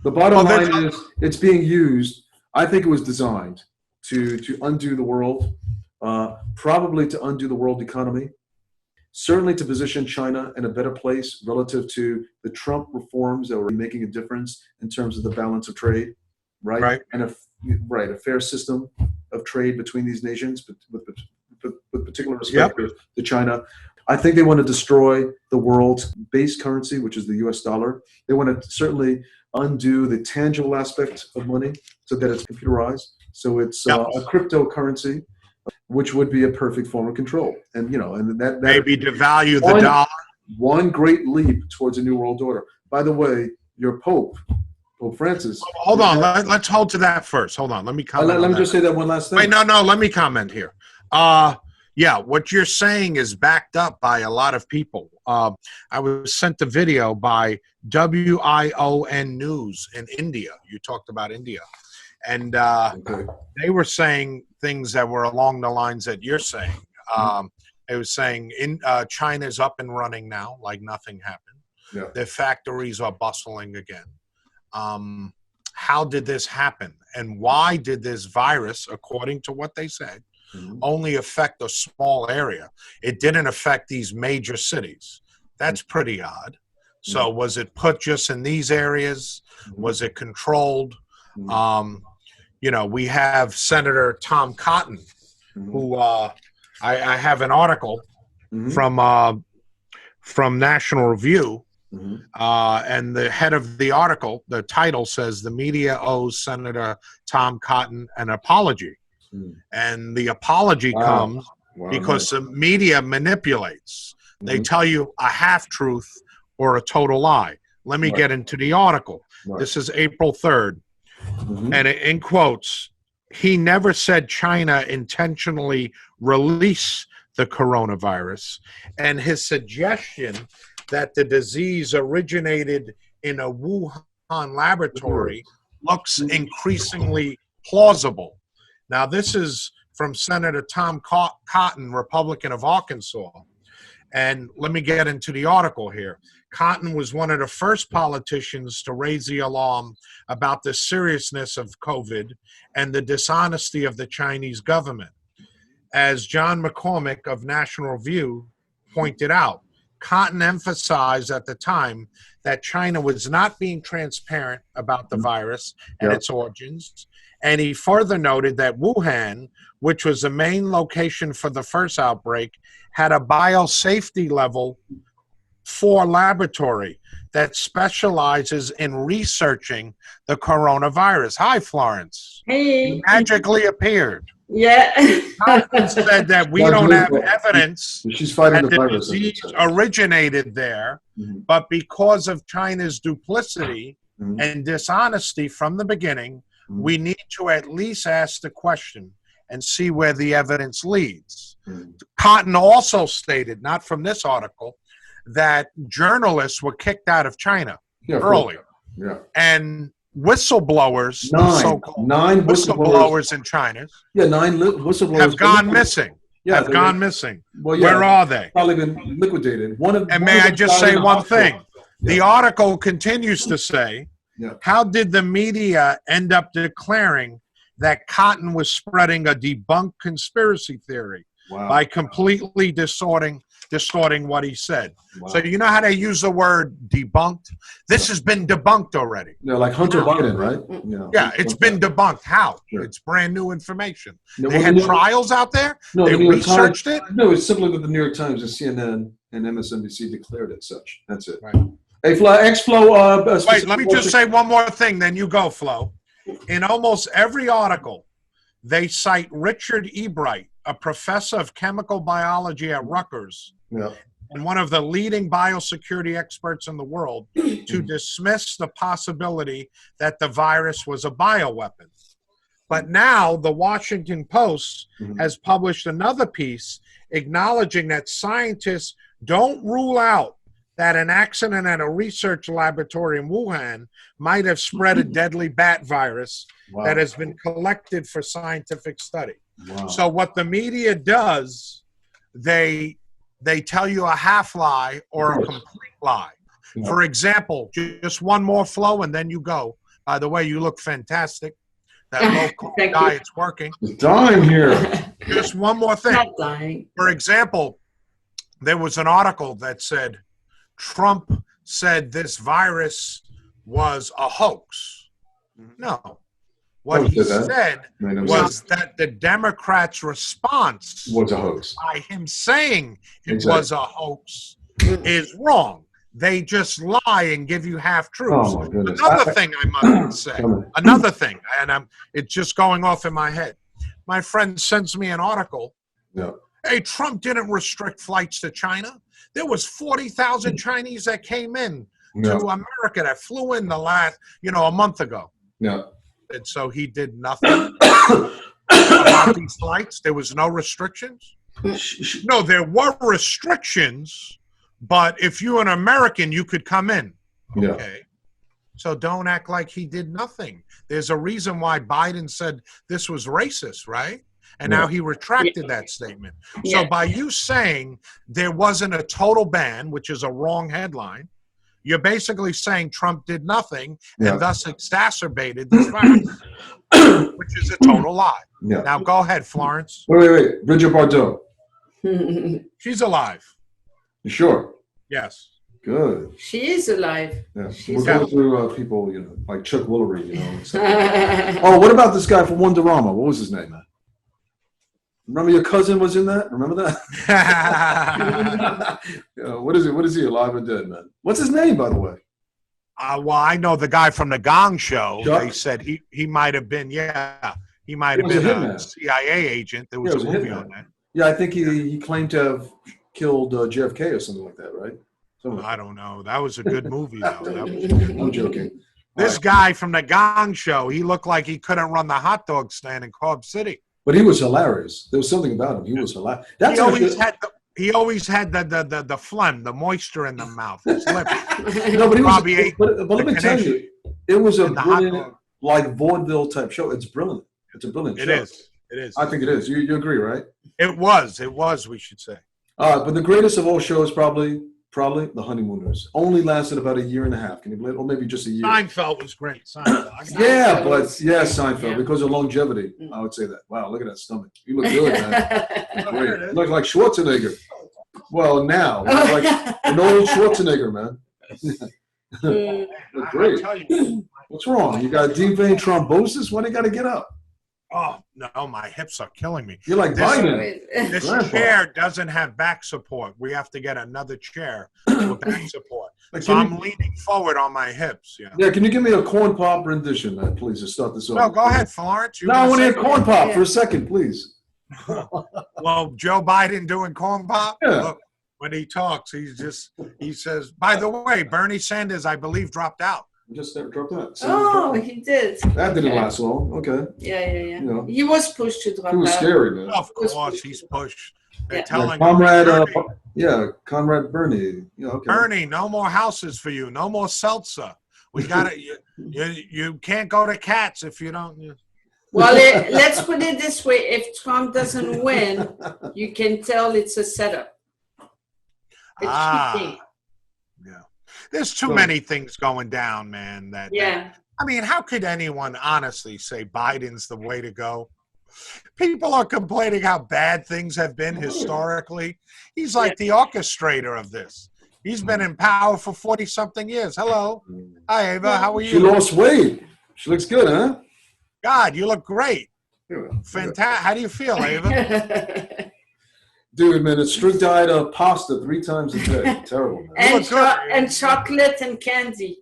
The bottom line is it's being used. I think it was designed to undo the world, probably to undo the world economy, certainly to position China in a better place relative to the Trump reforms that were making a difference in terms of the balance of trade, right? And a fair system of trade between these nations, with particular respect to China. I think they want to destroy the world's base currency, which is the US dollar. They want to certainly undo the tangible aspect of money so that it's computerized. So it's a cryptocurrency, which would be a perfect form of control. And, and that maybe devalue the dollar. One great leap towards a new world order. By the way, your Pope Francis. Hold on. Let's hold to that first. Hold on. Let me comment. Let me just say that one last thing. Wait, no. Let me comment here. What you're saying is backed up by a lot of people. I was sent a video by WION News in India. You talked about India. And they were saying things that were along the lines that you're saying. It was saying China's up and running now, like nothing happened. Yeah. Their factories are bustling again. How did this happen? And why did this virus, according to what they said, only affect a small area? It didn't affect these major cities. That's pretty odd. So was it put just in these areas? Was it controlled? You know, we have Senator Tom Cotton, who I have an article from National Review, and the head of the article, the title says, "The media owes Senator Tom Cotton an apology." And the apology comes because the media manipulates. They tell you a half-truth or a total lie. Let me get into the article. This is April 3rd. And in quotes, he never said China intentionally released the coronavirus. And his suggestion that the disease originated in a Wuhan laboratory looks increasingly plausible. Now, this is from Senator Tom Cotton, Republican of Arkansas. And let me get into the article here. Cotton was one of the first politicians to raise the alarm about the seriousness of COVID and the dishonesty of the Chinese government. As John McCormick of National Review pointed out, Cotton emphasized at the time that China was not being transparent about the virus and its origins. And he further noted that Wuhan, which was the main location for the first outbreak, had a biosafety level 4 laboratory that specializes in researching the coronavirus. Hi, Florence. Hey. You magically appeared. Yeah. Cotton said that we don't have evidence She's fighting that the the virus. disease originated there, but because of China's duplicity and dishonesty from the beginning, we need to at least ask the question and see where the evidence leads. Cotton also stated, not from this article, that journalists were kicked out of China early. And whistleblowers, so-called 9 whistleblowers in China, 9 whistleblowers have gone missing. Have gone missing. Where are they? Probably been liquidated. And may I just say one thing? The article continues to say, how did the media end up declaring that Cotton was spreading a debunked conspiracy theory by completely distorting what he said? So you know how they use the word debunked? This has been debunked already. Like Hunter Biden, right? Yeah, it's been debunked. How? It's brand new information. They had trials out there? No, they researched it? No, it's simply that the New York Times and CNN and MSNBC declared it such. That's it. Hey, Flo, wait, let me just say one more thing, then you go, Flo. In almost every article, they cite Richard Ebright, a professor of chemical biology at Rutgers, and one of the leading biosecurity experts in the world, to dismiss the possibility that the virus was a bioweapon. But now the Washington Post has published another piece acknowledging that scientists don't rule out that an accident at a research laboratory in Wuhan might have spread a deadly bat virus that has been collected for scientific study. So what the media does, they tell you a half lie or a complete lie. For example, just one more, Flo, and then you go. By the way, you look fantastic. That local diet's working. It's dying here. Just one more thing. Not dying. For example, there was an article that said Trump said this virus was a hoax. No. What he said was that the Democrats' response was a hoax. By him saying it was a hoax is wrong. They just lie and give you half-truths. Oh, my goodness. Another thing I must say, another thing, and it's just going off in my head. My friend sends me an article. Hey, Trump didn't restrict flights to China. There was 40,000 Chinese that came in to America that flew in a month ago. And so he did nothing about these flights. There was no restrictions. No, there were restrictions, but if you're an American, you could come in. Okay. So don't act like he did nothing. There's a reason why Biden said this was racist, right? And now he retracted that statement. So by you saying there wasn't a total ban, which is a wrong headline, you're basically saying Trump did nothing and thus exacerbated this virus, which is a total lie. Now go ahead, Florence. Wait. Bridget Bardot. She's alive. You sure? Yes. Good. She is alive. Yeah. She's We're going through people, you know, like Chuck Woolery, you know. Oh, what about this guy from Wonderama? What was his name, man? Remember your cousin was in that? Remember that? Yeah, what is it? What is he, alive or dead, man? What's his name, by the way? Well, I know the guy from the Gong Show. Chuck? They said he might have been, he might have was a been a hitman. CIA agent. There was Yeah, it a was a movie hitman. on that. Yeah, I think he claimed to have killed JFK or something like that, right? Something like I don't know. That was a good movie, though. that. I'm joking. This guy from the Gong Show, he looked like he couldn't run the hot dog stand in Cobb City. But he was hilarious. There was something about him. He was hilarious. He always had the phlegm, the moisture in the mouth. His lips. No, but he was. Probably ate But let me tell you, it was a in the hot brilliant, dog. like vaudeville type show. It's brilliant. It's a brilliant It show. is. It is. I think it is. You agree, right? It was. We should say. But the greatest of all shows, probably The Honeymooners. Only lasted about a year and a half. Can you believe it? Or maybe just a year. Seinfeld was great. Seinfeld. Yeah, but Seinfeld, Yeah. because of longevity, I would say that. Wow, look at that stomach. You look good, man. Great. You look like Schwarzenegger. Well, now, you look like an old Schwarzenegger, man. Look great. I'll tell you. What's wrong? You got deep vein thrombosis? Why do you got to get up? Oh no, my hips are killing me. You're like Biden. This Grandpa. chair doesn't have back support. We have to get another chair with back support. Like, So can I'm you- leaning forward on my hips. Yeah. Yeah, can you give me a corn pop rendition, man, please, to start this off? No, go ahead, Florence. You No, I wanna want to say- hear corn pop for a second, please. Well, Joe Biden doing corn pop. Yeah. Look, when he talks, he says. By the way, Bernie Sanders, I believe, dropped out. Just dropped that. Oh, he did. That didn't Okay. last long. Okay. Yeah. You know. He was pushed to drop It was out. scary, man. Of course, he's pushed. They're Yeah. telling him, Comrade, Bernie, Comrade Bernie. Yeah, okay. Bernie, no more houses for you. No more seltzer. We got to You can't go to Cats if you don't. Well, let's put it this way: if Trump doesn't win, you can tell it's a setup. It's cheating. Yeah. There's too So- many things going down, man. Yeah. I mean, how could anyone honestly say Biden's the way to go? People are complaining how bad things have been historically. He's like the orchestrator of this. He's been in power for 40-something years. Hello. Hi, Ava. How are She you? lost weight. She looks good, huh? God, you look great. Yeah. Fantastic. How do you feel, Ava? Dude, man, a strict diet of pasta 3 times a day. Terrible, man. and, look good. and chocolate and candy.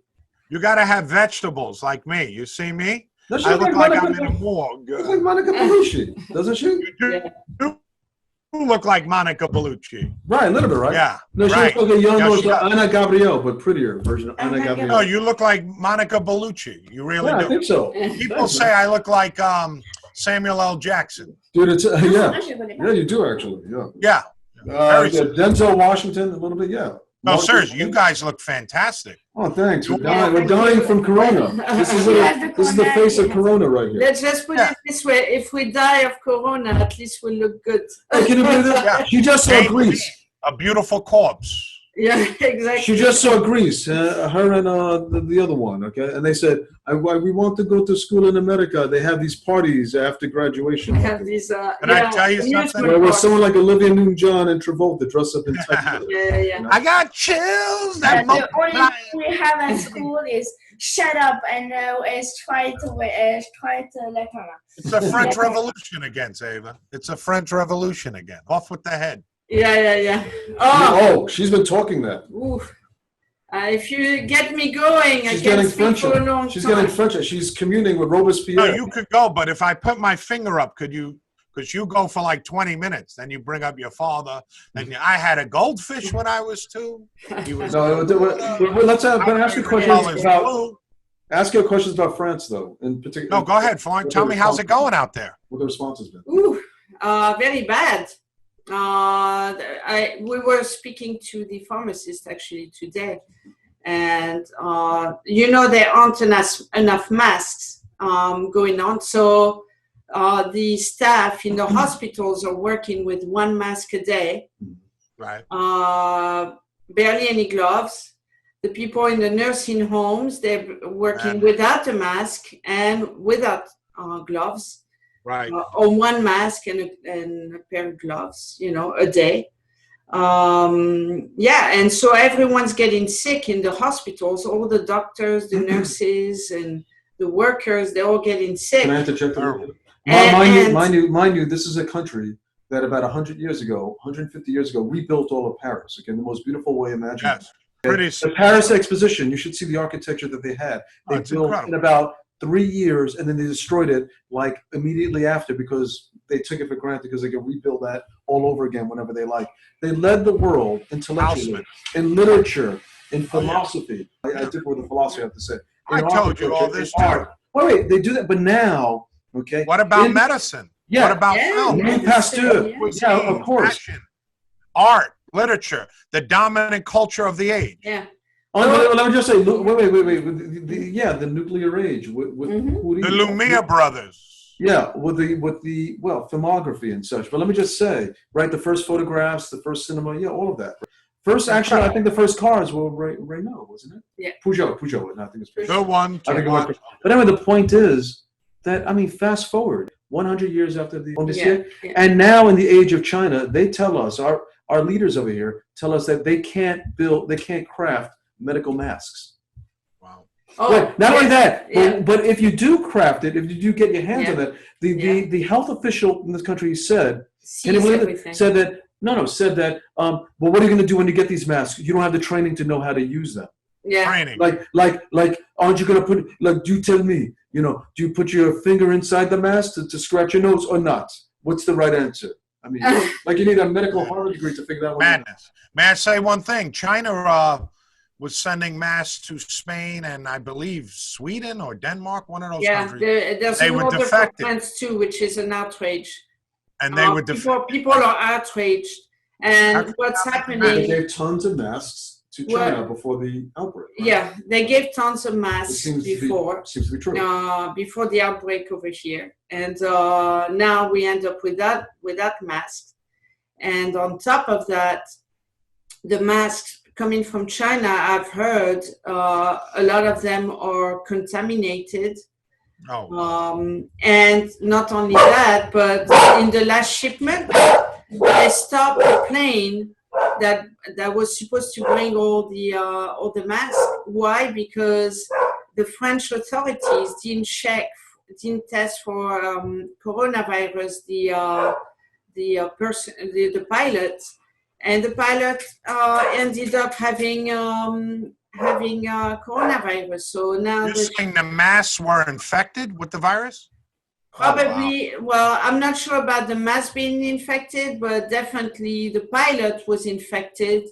You got to have vegetables like me. You see me? No, she I looks look like Monica, I'm in a morgue. looks like Monica Bellucci, doesn't she? You look like Monica Bellucci. Right, a little bit, right? Yeah. No, she right. looks like a young Yeah, she Anna Gabrielle, but prettier version of Anna Anna Gabrielle. No, you look like Monica Bellucci. You really Yeah, I do. think so. People say I look like Samuel L. Jackson. Dude, it's yeah. Ah, je connais pas. Yeah, you do actually. Yeah. Yeah. Yeah, Denzel Washington, a little bit, yeah. No, Marcus- seriously, you guys look fantastic. Oh, thanks. We're Yeah, dying from Corona. This is the face of Corona right here. Let's just put it this way: if we die of corona, at least we look good. Hey, can you believe that? Yeah. She just saw Hey, Greece. A beautiful corpse. Yeah, exactly. She just saw Greece. Her and the other one. Okay, and they said, we want to go to school in America. They have these parties after graduation. Have these, Can I tell you amusement something? Where was parks. someone like Olivia Newton-John and Travolta dressed up in Texas. Yeah. I got chills. The That mo- only thing we have at school is shut up and is try to let her. It's a French Revolution again, Ava. It's a French Revolution again. Off with the head. Yeah. Oh, Oh, she's been talking that. oof. If you get me going, I She's can getting speak French. for a long She's time. getting French. She's communing with Robespierre. No, you could go, but if I put my finger up, could you? Because you go for like 20 minutes, then you bring up your father. And I had a goldfish when I was 2. He was. No, let's ask you questions about. Ask your questions about France, though, in particular. No, go ahead, Florence. Tell me how's it going out there. What the response has been. Ooh, very bad. We were speaking to the pharmacist actually today, and there aren't enough masks going on. So the staff in the hospitals are working with 1 mask a day, Right. barely any gloves. The people in the nursing homes, they're working without a mask and without gloves. Right. Or 1 mask and a pair of gloves, a day. And so everyone's getting sick in the hospitals. All the doctors, the nurses, and the workers, they're all getting sick. Can I interject? Mind you, this is a country that about 100 years ago, 150 years ago, rebuilt all of Paris. Again, the most beautiful way imaginable. Yes. The Paris Exposition, you should see the architecture that they had. They built incredible. In about 3 years, and then they destroyed it like immediately after because they took it for granted because they could rebuild that all over again whenever they like. They led the world intellectually, in literature, in philosophy. I differ with the philosophy, I have to say. I told you all this too. Wait, they do that, but now, okay. What about medicine? Yeah. What about film? Pasteur. Yeah, of course. Fashion, art, literature, the dominant culture of the age. Yeah. Let me just say, wait. The nuclear age. The Lumiere brothers. Yeah, with the filmography and such. But let me just say, right, the first photographs, the first cinema, all of that. First, actually, I think the first cars were Renault, wasn't it? Yeah. Peugeot, and I think it's Peugeot. The one. But anyway, the point is that, fast forward 100 years after the and now in the age of China, they tell us, our leaders over here tell us that they can't craft medical masks. Wow. Not only that, but if you do craft it, if you do get your hands on it, the health official in this country said, can you believe it? Said that, well, what are you going to do when you get these masks? You don't have the training to know how to use them. Yeah. Training. Like, aren't you going to put, do you tell me, do you put your finger inside the mask to scratch your nose or not? What's the right answer? You need a medical horror degree to figure that one out. Madness. May I say one thing? China was sending masks to Spain and I believe Sweden or Denmark, one of those countries. There's another France too, which is an outrage. And they were people are outraged. And what's happening? They gave tons of masks to China before the outbreak. Right? Yeah, they gave tons of masks before. Seems to be true. Before the outbreak over here, and now we end up with that mask. And on top of that, the masks coming from China, I've heard a lot of them are contaminated. And not only that, but in the last shipment, they stopped the plane that was supposed to bring all the masks. Why? Because the French authorities didn't test for coronavirus the pilot, and the pilot ended up having coronavirus. So now you're saying the masks were infected with the virus? Probably. Oh, wow. Well, I'm not sure about the mask being infected, but definitely the pilot was infected,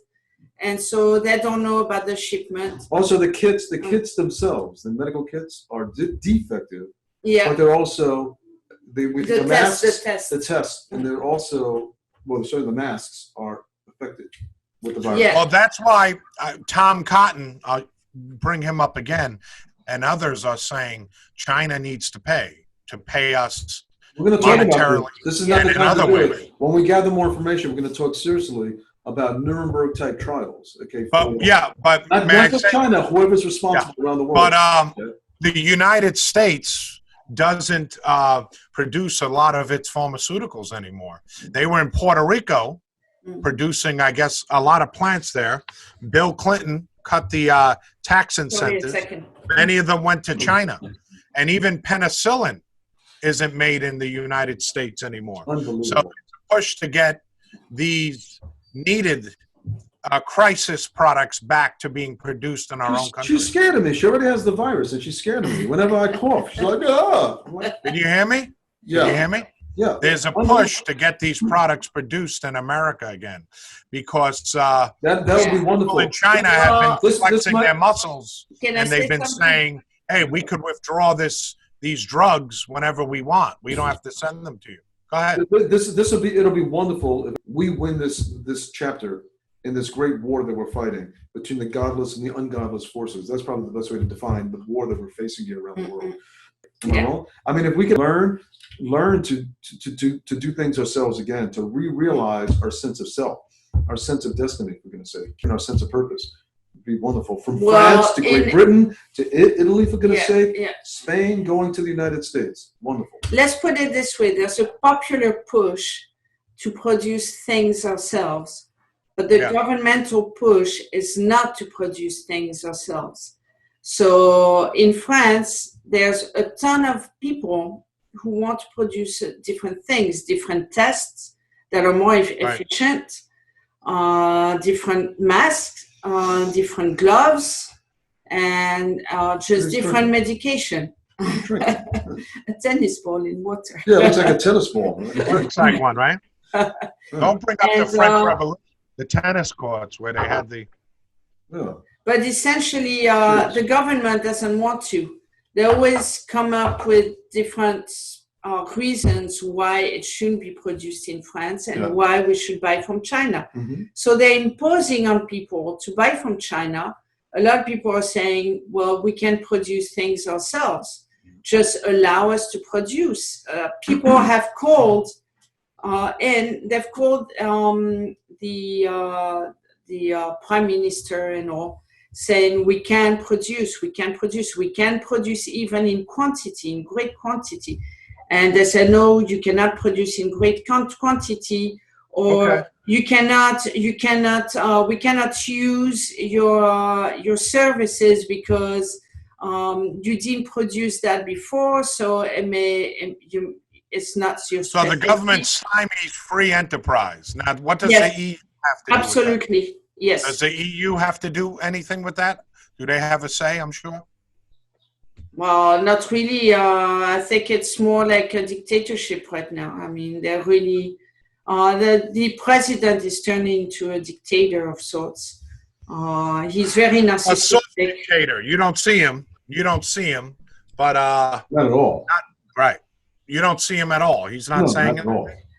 and so they don't know about the shipment. Also, the kits themselves, the medical kits, are defective. Yeah. But they're also the test, and they're also the masks are affected with the virus. Yeah. Well, that's why Tom Cotton, I'll bring him up again, and others are saying China needs to pay us. We're going to talk monetarily. About this is not the time to do it. When we gather more information, we're going to talk seriously about Nuremberg type trials. Okay. But not just China, whoever's responsible around the world. But the United States doesn't produce a lot of its pharmaceuticals anymore. They were in Puerto Rico producing, I guess, a lot of plants there. Bill Clinton cut the tax incentives. Many of them went to China. And even penicillin isn't made in the United States anymore. Unbelievable. So it's a push to get these needed crisis products back to being produced in our own country. She's scared of me. She already has the virus, and she's scared of me. Whenever I cough, she's like, Did you hear me? Yeah. Did you hear me? Yeah. There's a push to get these products produced in America again, because that would be wonderful. People in China have been flexing their muscles, and they've been saying, "Hey, we could withdraw these drugs whenever we want. We don't have to send them to you." Go ahead. It'll be wonderful if we win this chapter in this great war that we're fighting between the godless and the ungodless forces. That's probably the best way to define the war that we're facing here around the world. Yeah. If we can learn to do things ourselves again, to realize our sense of self, our sense of destiny, we're going to say, and our sense of purpose. Be wonderful. From France to Great Britain to Italy, for goodness sake, Spain, going to the United States. Wonderful. Let's put it this way. There's a popular push to produce things ourselves. But the governmental push is not to produce things ourselves. So in France, there's a ton of people who want to produce different things, different tests that are more efficient, different masks, different gloves, and just different medication. A tennis ball in water. Yeah, it looks like a tennis ball. Looks like one, right? Don't bring up the French Revolution, the tennis courts where they had the... Yeah. But essentially, the government doesn't want to. They always come up with different reasons why it shouldn't be produced in France and why we should buy from China. Mm-hmm. So they're imposing on people to buy from China. A lot of people are saying, well, we can produce things ourselves. Just allow us to produce. People have called and they've called the prime minister and all, saying we can produce even in quantity, in great quantity. And they said, no, you cannot produce in great quantity, or we cannot use your services because you didn't produce that before, so it's not your. So the government stymies free enterprise. Now, what does the EU have to do Absolutely, with that? yes. Does the EU have to do anything with that? Do they have a say, I'm sure? Well, not really. I think it's more like a dictatorship right now. I mean, they're really, the president is turning into a dictator of sorts. He's very narcissistic. A sort of dictator. You don't see him, but not at all. Right. You don't see him at all. He's not saying it.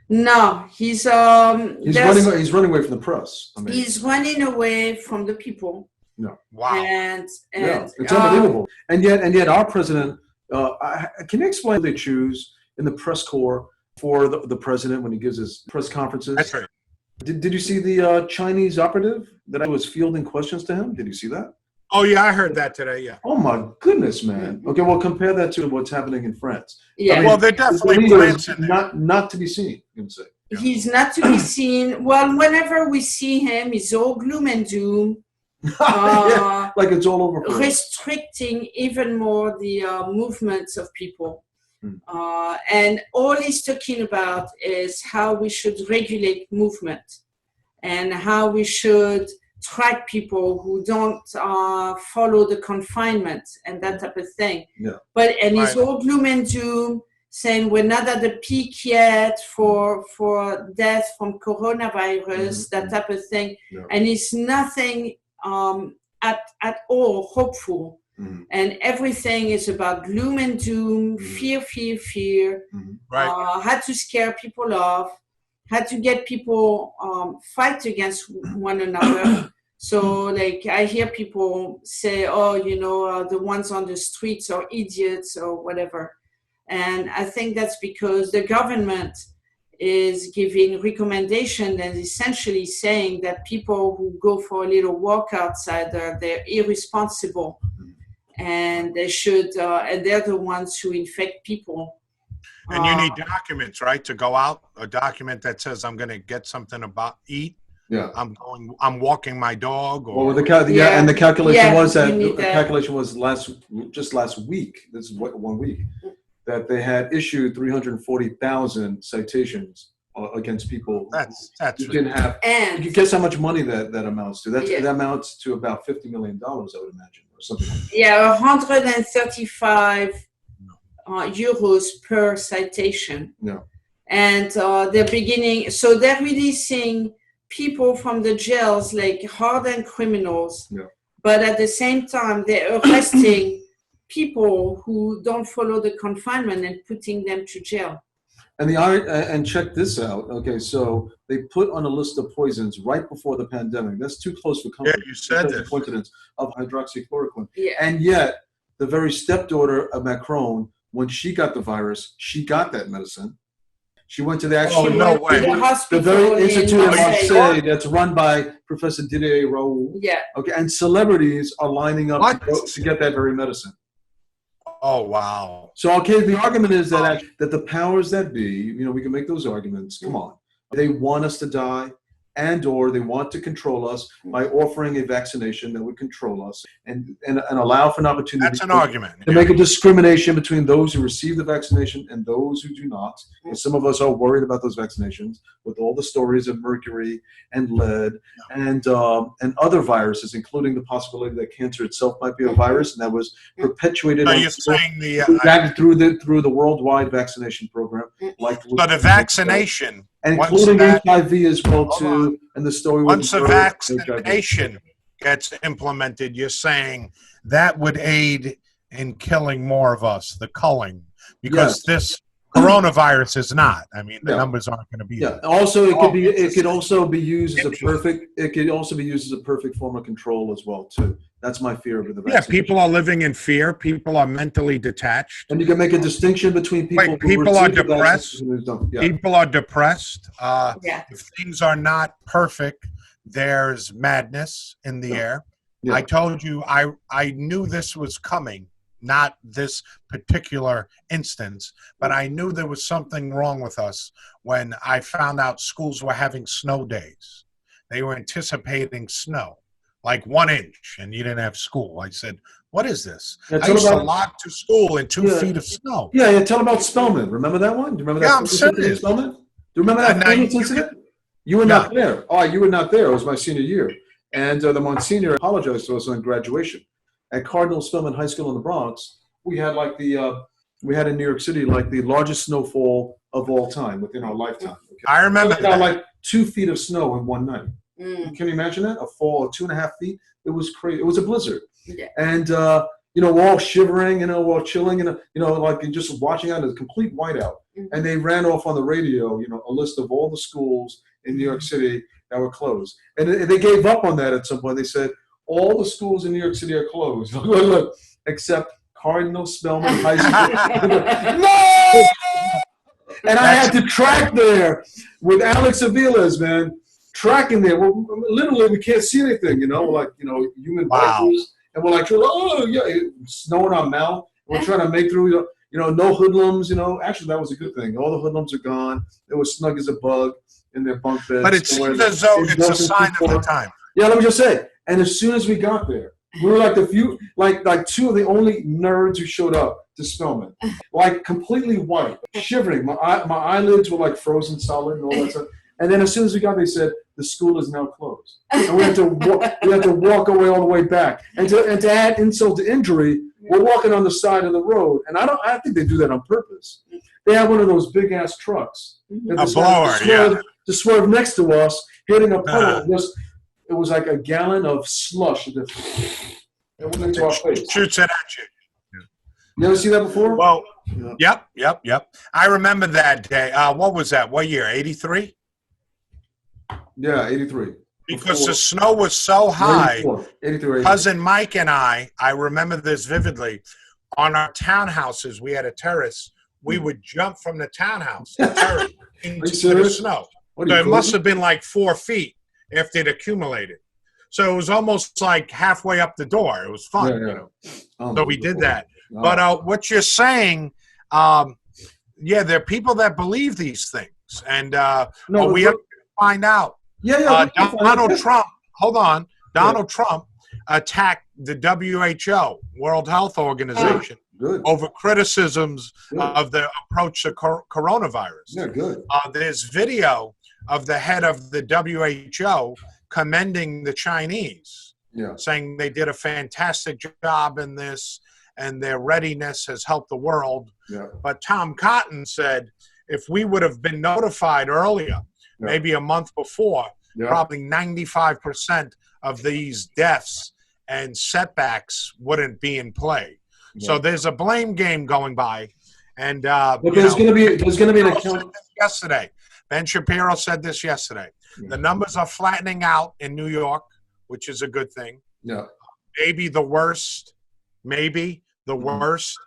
No, he's running away from the press. I mean, he's running away from the people. No. Wow. And it's unbelievable. And yet our president, can you explain what they choose in the press corps for the president when he gives his press conferences? That's right. Did you see the Chinese operative that I was fielding questions to him? Did you see that? Oh, yeah, I heard that today, yeah. Oh, my goodness, man. Okay, well, compare that to what's happening in France. Yeah. I mean, well, they're definitely not to be seen, you can say. Yeah. He's not to be seen. Well, whenever we see him, he's all gloom and doom. Like it's all over. Restricting even more the movements of people. And all he's talking about is how we should regulate movement and how we should track people who don't follow the confinement and that type of thing. Yeah. And it's all gloom and doom, saying we're not at the peak yet for death from coronavirus, that type of thing. Yeah. And it's nothing at all hopeful. And everything is about gloom and doom, fear. Right. How to scare people off, how to get people fight against one another. So, like, I hear people say, oh, the ones on the streets are idiots or whatever. And I think that's because the government is giving recommendation and essentially saying that people who go for a little walk outside, they're irresponsible. And they should, and they're the ones who infect people. And you need documents, right, to go out? A document that says I'm going to get something eat. Yeah. I'm walking my dog. Or and the calculation was that the calculation was just last week. This is 1 week that they had issued 340,000 citations against people. That's who didn't have. And you guess how much money that amounts to? That amounts to about $50 million, I would imagine, or something like that. Yeah, 135 euros per citation. Yeah. And they're releasing people from the jails like hardened criminals. Yeah. But at the same time, they're arresting people who don't follow the confinement and putting them to jail. And check this out. Okay, so they put on a list of poisons right before the pandemic. That's too close for comfort. Yeah, you said this. Coincidence of hydroxychloroquine. Yeah. And yet, the very stepdaughter of Macron, when she got the virus, she got that medicine. She went to the actual the very institute in Marseille that's run by Professor Didier Raoult. Yeah. Okay, and celebrities are lining up to get that very medicine. Oh, wow. So, okay, the argument is that the powers that be, we can make those arguments. Come on. They want us to die. and or they want to control us by offering a vaccination that would control us and allow for an opportunity That's an argument. to make a discrimination between those who receive the vaccination and those who do not. And some of us are worried about those vaccinations with all the stories of mercury and lead and other viruses, including the possibility that cancer itself might be a virus, and that was perpetuated So you're saying through the worldwide vaccination program, like the vaccination, and including HIV as well too, and the story. Once the vaccination gets implemented, you're saying that would aid in killing more of us, the culling, because this coronavirus is not. I mean, the numbers aren't going to be. Yeah. Also, it could also be used as a perfect. It could also be used as a perfect form of control as well too. That's my fear of the vaccination. Yeah, people are living in fear. People are mentally detached. And you can make a distinction between people. People are depressed. People are depressed. If things are not perfect, there's madness in the air. I told you I knew this was coming. Not this particular instance, but I knew there was something wrong with us when I found out schools were having snow days. They were anticipating snow, like 1 inch, and you didn't have school. I said, what is this? I used to walk to school in 2 feet of snow. Yeah, tell about Spelman. Remember that one? Do you remember that? Yeah, I'm serious. Spelman? Do you remember that famous incident? You were not there. Oh, you were not there. It was my senior year. And the Monsignor apologized to us on graduation. At Cardinal Spelman High School in the Bronx, we had we had in New York City like the largest snowfall of all time within our lifetime. Okay? I remember that. Like 2 feet of snow in one night. Can you imagine that? A fall of 2.5 feet. It was crazy. It was a blizzard. Yeah. And we're all shivering, we're all chilling, like just watching out a complete whiteout. And they ran off on the radio, a list of all the schools in New York City that were closed. And they gave up on that at some point. They said, all the schools in New York City are closed, look, except Cardinal Spelman High School. No! And I had to track there with Alex Aviles, man, tracking there. Well, literally, we can't see anything, human vipers. And we're like, oh, yeah, snow in our mouth. We're trying to make through, no hoodlums, Actually, that was a good thing. All the hoodlums are gone. It was snug as a bug in their bunk beds. But it seems as though it's a sign of the time. Yeah, let me just say. And as soon as we got there, we were like like two of the only nerds who showed up to Spelman, like completely white, shivering. My eyelids were like frozen solid and all that stuff. And then as soon as we got there, they said the school is now closed, and we had to walk away all the way back. And to add insult to injury, we're walking on the side of the road, and I think they do that on purpose. They have one of those big ass trucks, a blower, to swerve next to us, hitting a puddle. It was like a gallon of slush. It went into our face. Shoots it at you. You ever see that before? Well, yep. I remember that day. What was that? What year? 83? Yeah, 83. Because the snow was so high. 83. Cousin Mike and I remember this vividly. On our townhouses, we had a terrace. We would jump from the townhouse into the snow. So it must have been like 4 feet. After it accumulated. So it was almost like halfway up the door. It was fun, So we did that. Oh. But what you're saying, there are people that believe these things. And we have to find out. Donald Trump, Donald Trump attacked the WHO, World Health Organization, over criticisms of the approach to coronavirus. Yeah, good. There's video of the head of the WHO commending the Chinese, saying they did a fantastic job in this and their readiness has helped the world. Yeah. But Tom Cotton said, if we would have been notified earlier, maybe a month before, probably 95% of these deaths and setbacks wouldn't be in play. Yeah. So there's a blame game going by. And but there's going to be an account yesterday. Ben Shapiro said this yesterday. The numbers are flattening out in New York, which is a good thing. Yeah. Maybe the worst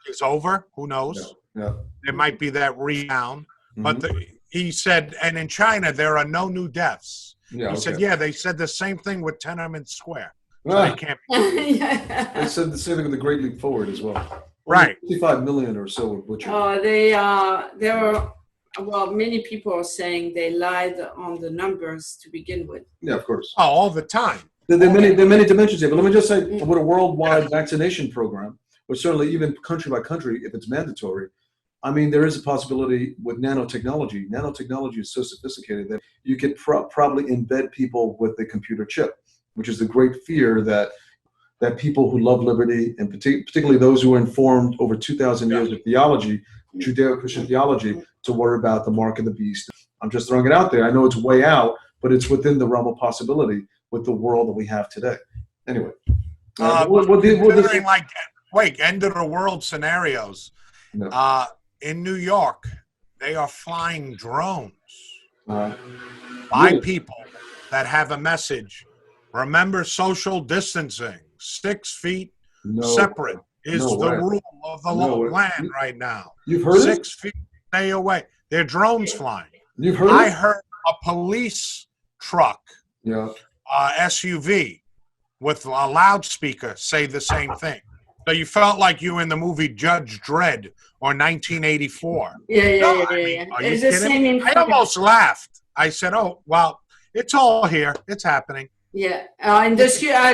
is over. Who knows? Yeah. There might be that rebound. But he said, and in China, there are no new deaths. Yeah, he said, they said the same thing with Tiananmen Square. So they can't be. They said the same thing with the Great Leap Forward as well. Right. 55 million or so were butchered. There were well, many people are saying they lied on the numbers to begin with. Yeah, of course. Oh, all the time. There are many dimensions here, but let me just say, with a worldwide vaccination program, or certainly even country by country, if it's mandatory, I mean, there is a possibility with nanotechnology. Nanotechnology is so sophisticated that you could probably embed people with a computer chip, which is the great fear that people who love liberty, and particularly those who are informed over 2,000 years of theology, Judeo-Christian theology, to worry about the mark of the beast. I'm just throwing it out there. I know it's way out, but it's within the realm of possibility with the world that we have today. Anyway. Considering end of the world scenarios. No. In New York, they are flying drones by really? people that have a message. Remember social distancing. 6 feet separate is the rule of the land right now. You've heard 6 feet stay away. They're drones flying. You've heard I heard a police truck, Yeah. SUV, with a loudspeaker say the same thing. So you felt like you were in the movie Judge Dredd or 1984. Yeah. Are you kidding? I almost laughed. I said, "Oh, well, it's all here. It's happening." Yeah, I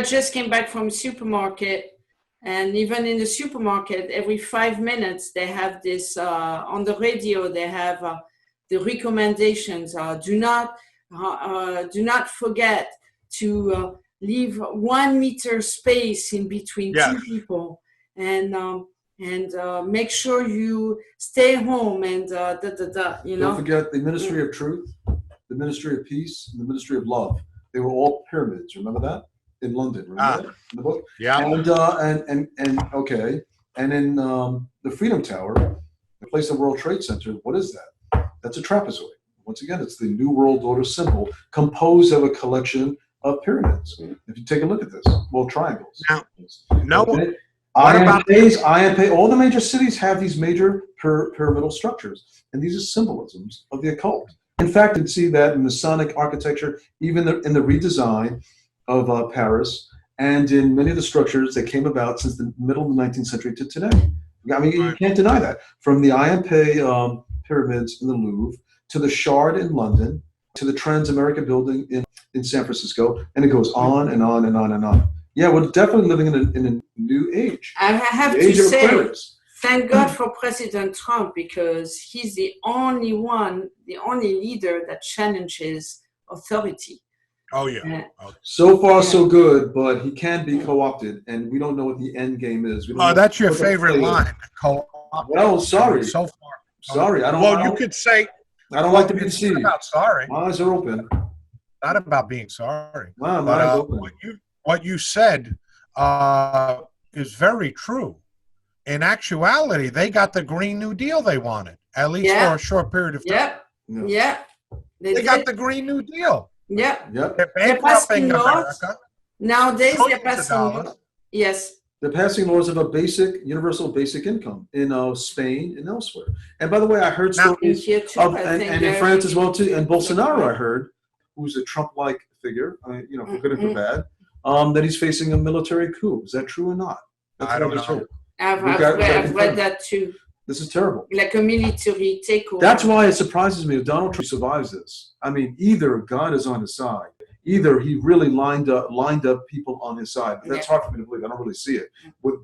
just came back from supermarket, and even in the supermarket, every 5 minutes they have this on the radio. They have the recommendations. Do not forget to leave 1 meter space in between two people, and make sure you stay home and you know. Don't forget the Ministry of Truth, the Ministry of Peace, and the Ministry of Love. They were all pyramids. Remember that in London? Remember that in the book? Yeah. And in the Freedom Tower, the place of World Trade Center. What is that? That's a trapezoid. Once again, it's the New World Order symbol, composed of a collection of pyramids. If you take a look at this, well, triangles. Now, okay? IMPs, all the major cities have these major pyramidal structures, and these are symbolisms of the occult. In fact, you can see that in Masonic architecture, even in the redesign of Paris, and in many of the structures that came about since the middle of the 19th century to today. I mean, you can't deny that. From the IMP pyramids in the Louvre, to the Shard in London, to the Transamerica building in San Francisco, and it goes on and on and on and on. Yeah, we're definitely living in a new age. I have to say, thank God for President Trump, because he's the only leader that challenges authority. Oh, yeah. So far, so good, but he can be co-opted, and we don't know what the end game is. That's your favorite line. Well, sorry. So far. Sorry. You could say. I don't like to be deceived. About sorry. My eyes are open. Not about being sorry. My eyes are open. What you said is very true. In actuality, they got the Green New Deal they wanted, at least for a short period of time. Yeah. They got the Green New Deal. Yeah. Yep. They're bankrupting America. Nowadays, they're passing laws. Yes. They're passing laws of a universal basic income in Spain and elsewhere. And by the way, I heard stories and in France as well too. And Bolsonaro, I heard, who's a Trump-like figure, for good and for bad, that he's facing a military coup. Is that true or not? I don't know. I've read that too. This is terrible. Like a military takeover. That's why it surprises me if Donald Trump survives this. I mean, either God is on his side, either he really lined up people on his side. But that's hard for me to believe. I don't really see it with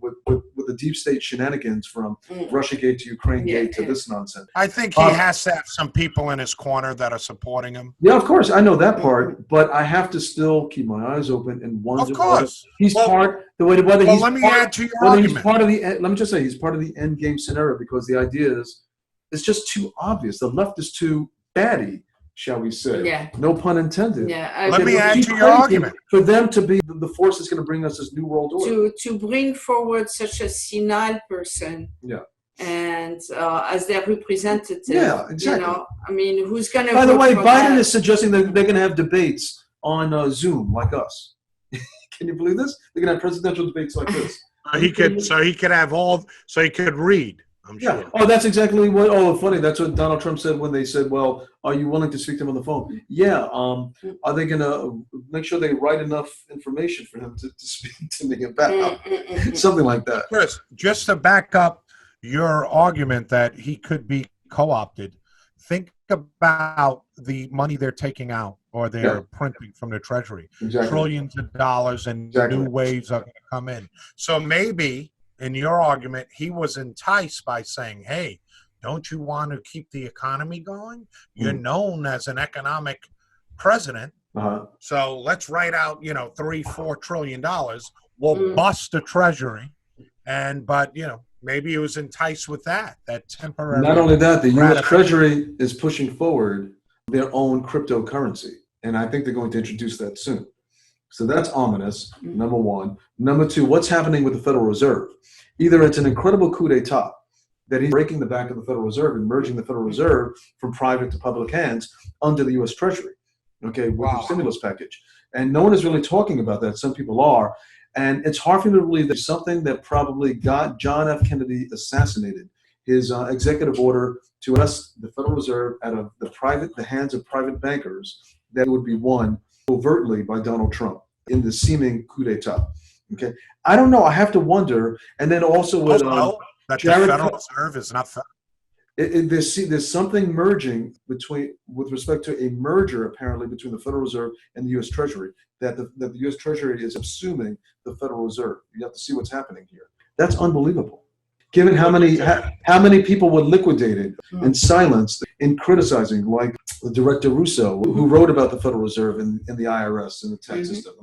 the deep state shenanigans from Russiagate to Ukrainegate to this nonsense. I think he has to have some people in his corner that are supporting him. Yeah, of course, I know that part, but I have to still keep my eyes open and wonder. Of course, he's part. Let me add to your argument. He's part of the. Let me just say he's part of the end game scenario, because the idea is it's just too obvious. The left is too batty, shall we say? Yeah. No pun intended. Yeah. Let me add to your argument. For them to be the force that's going to bring us this new world order. To bring forward such a senile person. Yeah. And as their representative. Yeah, exactly. I mean, who's going to? By the way, Biden is suggesting that they're going to have debates on Zoom like us. Can you believe this? They're going to have presidential debates like this. He could read. I'm sure. Oh, that's exactly what. Oh, funny. That's what Donald Trump said when they said, "Well, are you willing to speak to him on the phone?" Yeah. Are they going to make sure they write enough information for him to speak to me about? Something like that. Chris, just to back up your argument that he could be co-opted, think about the money they're taking out or they're printing from the Treasury. Exactly. Trillions of dollars and new waves are going to come in. So maybe, in your argument, he was enticed by saying, hey, don't you want to keep the economy going? You're known as an economic president. So let's write out, $3-4 trillion. We'll bust the Treasury. But maybe it was enticed with that temporary. Not only that, the U.S. Treasury is pushing forward their own cryptocurrency. And I think they're going to introduce that soon. So that's ominous, number one. Number two, what's happening with the Federal Reserve? Either it's an incredible coup d'etat that he's breaking the back of the Federal Reserve and merging the Federal Reserve from private to public hands under the U.S. Treasury, with the stimulus package. And no one is really talking about that. Some people are. And it's hard for me to believe that something that probably got John F. Kennedy assassinated, his executive order to us, the Federal Reserve, out of the hands of private bankers, that would be won overtly by Donald Trump in the seeming coup d'etat. Okay, I don't know. I have to wonder. And then also with that the Federal Reserve is not. There's something merging with respect to a merger apparently between the Federal Reserve and the U.S. Treasury, that the U.S. Treasury is subsuming the Federal Reserve. You have to see what's happening here. That's unbelievable. Given how many people were liquidated and silenced in criticizing, like the director Russo, who wrote about the Federal Reserve in the IRS and the tax system.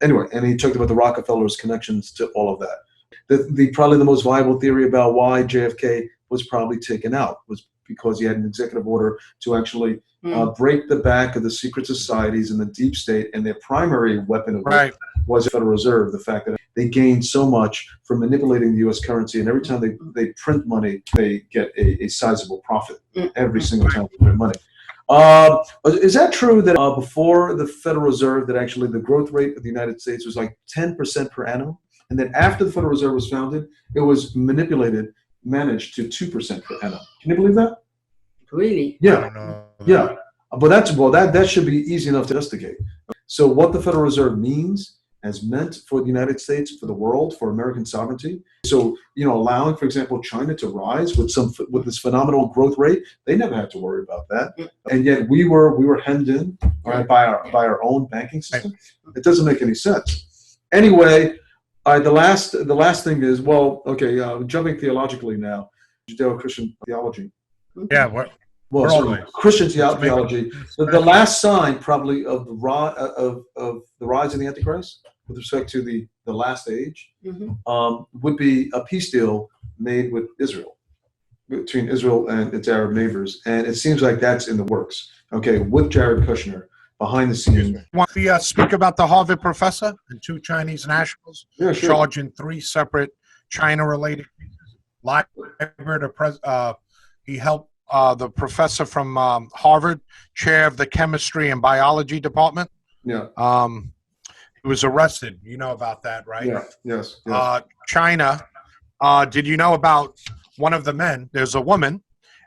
Anyway, and he talked about the Rockefellers' connections to all of that. Probably the most viable theory about why JFK was probably taken out was because he had an executive order to actually break the back of the secret societies and the deep state, and their primary weapon of was the Federal Reserve. The fact that they gained so much from manipulating the U.S. currency, and every time they print money, they get a sizable profit every single time they print money. Is that true that before the Federal Reserve, that actually the growth rate of the United States was like 10% per annum, and then after the Federal Reserve was founded, it was managed to 2% per annum? Can you believe that? Really? Yeah. Yeah. But that should be easy enough to investigate. So what the Federal Reserve has meant for the United States, for the world, for American sovereignty. So, allowing, for example, China to rise with this phenomenal growth rate, they never had to worry about that. And yet we were hemmed in by our own banking system. It doesn't make any sense. Anyway, the last thing is, jumping theologically now, Judeo-Christian theology. Yeah, Christian theology. The last sign probably of the rise of the Antichrist, with respect to the last age, would be a peace deal made with Israel, between Israel and its Arab neighbors, and it seems like that's in the works. With Jared Kushner behind the scenes. Want to speak about the Harvard professor and 2 Chinese nationals charged in 3 separate China-related cases? He helped the professor from Harvard, chair of the chemistry and biology department. Yeah. He was arrested. You know about that, right? Yeah. Yes. China. Did you know about one of the men? There's a woman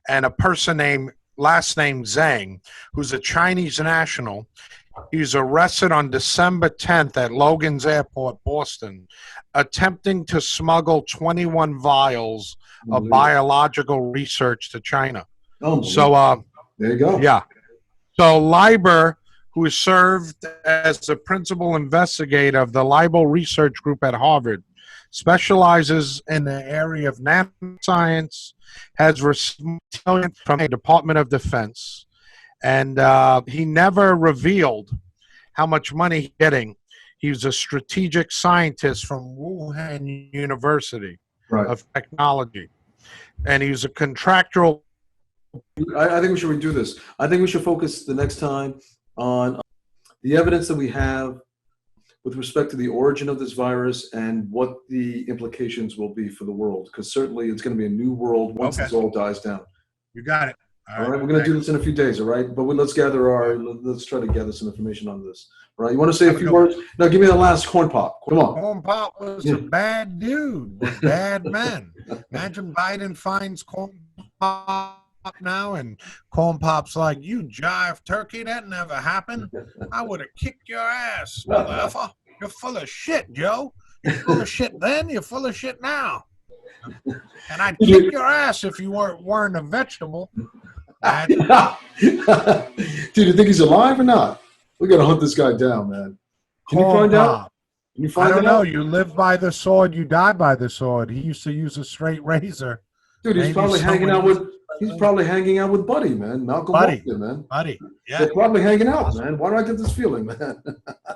and a person last name Zhang, who's a Chinese national. He was arrested on December 10th at Logan's Airport, Boston, attempting to smuggle 21 vials of biological research to China. So there you go. Yeah. So Leiber, who served as the principal investigator of the Leiber Research Group at Harvard, specializes in the area of nanoscience, has received from the Department of Defense, and he never revealed how much money he's getting. He was a strategic scientist from Wuhan University of Technology, and he was a contractual. I think we should redo this. I think we should focus the next time on the evidence that we have with respect to the origin of this virus and what the implications will be for the world, because certainly it's going to be a new world once this all dies down. You got it. All right, we're going to do this in a few days, all right? But let's try to gather some information on this. All right, you want to say a few words? No, give me the last Corn Pop. Come on. Corn Pop was a bad dude with bad men. Imagine Biden finds Corn Pop now, and Corn Pop's like, you jive turkey, that never happened. I would have kicked your ass, mother effer. You're full of shit, Joe. You're full of shit then, you're full of shit now. And I'd kick your ass if you weren't a vegetable. Dude, you think he's alive or not? We got to hunt this guy down, man. Can you find out? Can you find I don't out? know. You live by the sword, you die by the sword. He used to use a straight razor. Dude, he's probably hanging out with. He's probably hanging out with Buddy, man. Malcolm Buddy, Walker, man. Buddy, yeah. They're probably hanging out, man. Why do I get this feeling, man?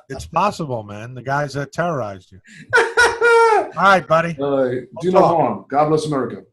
It's possible, man. The guys that terrorized you. All right, buddy. Do no harm. God bless America.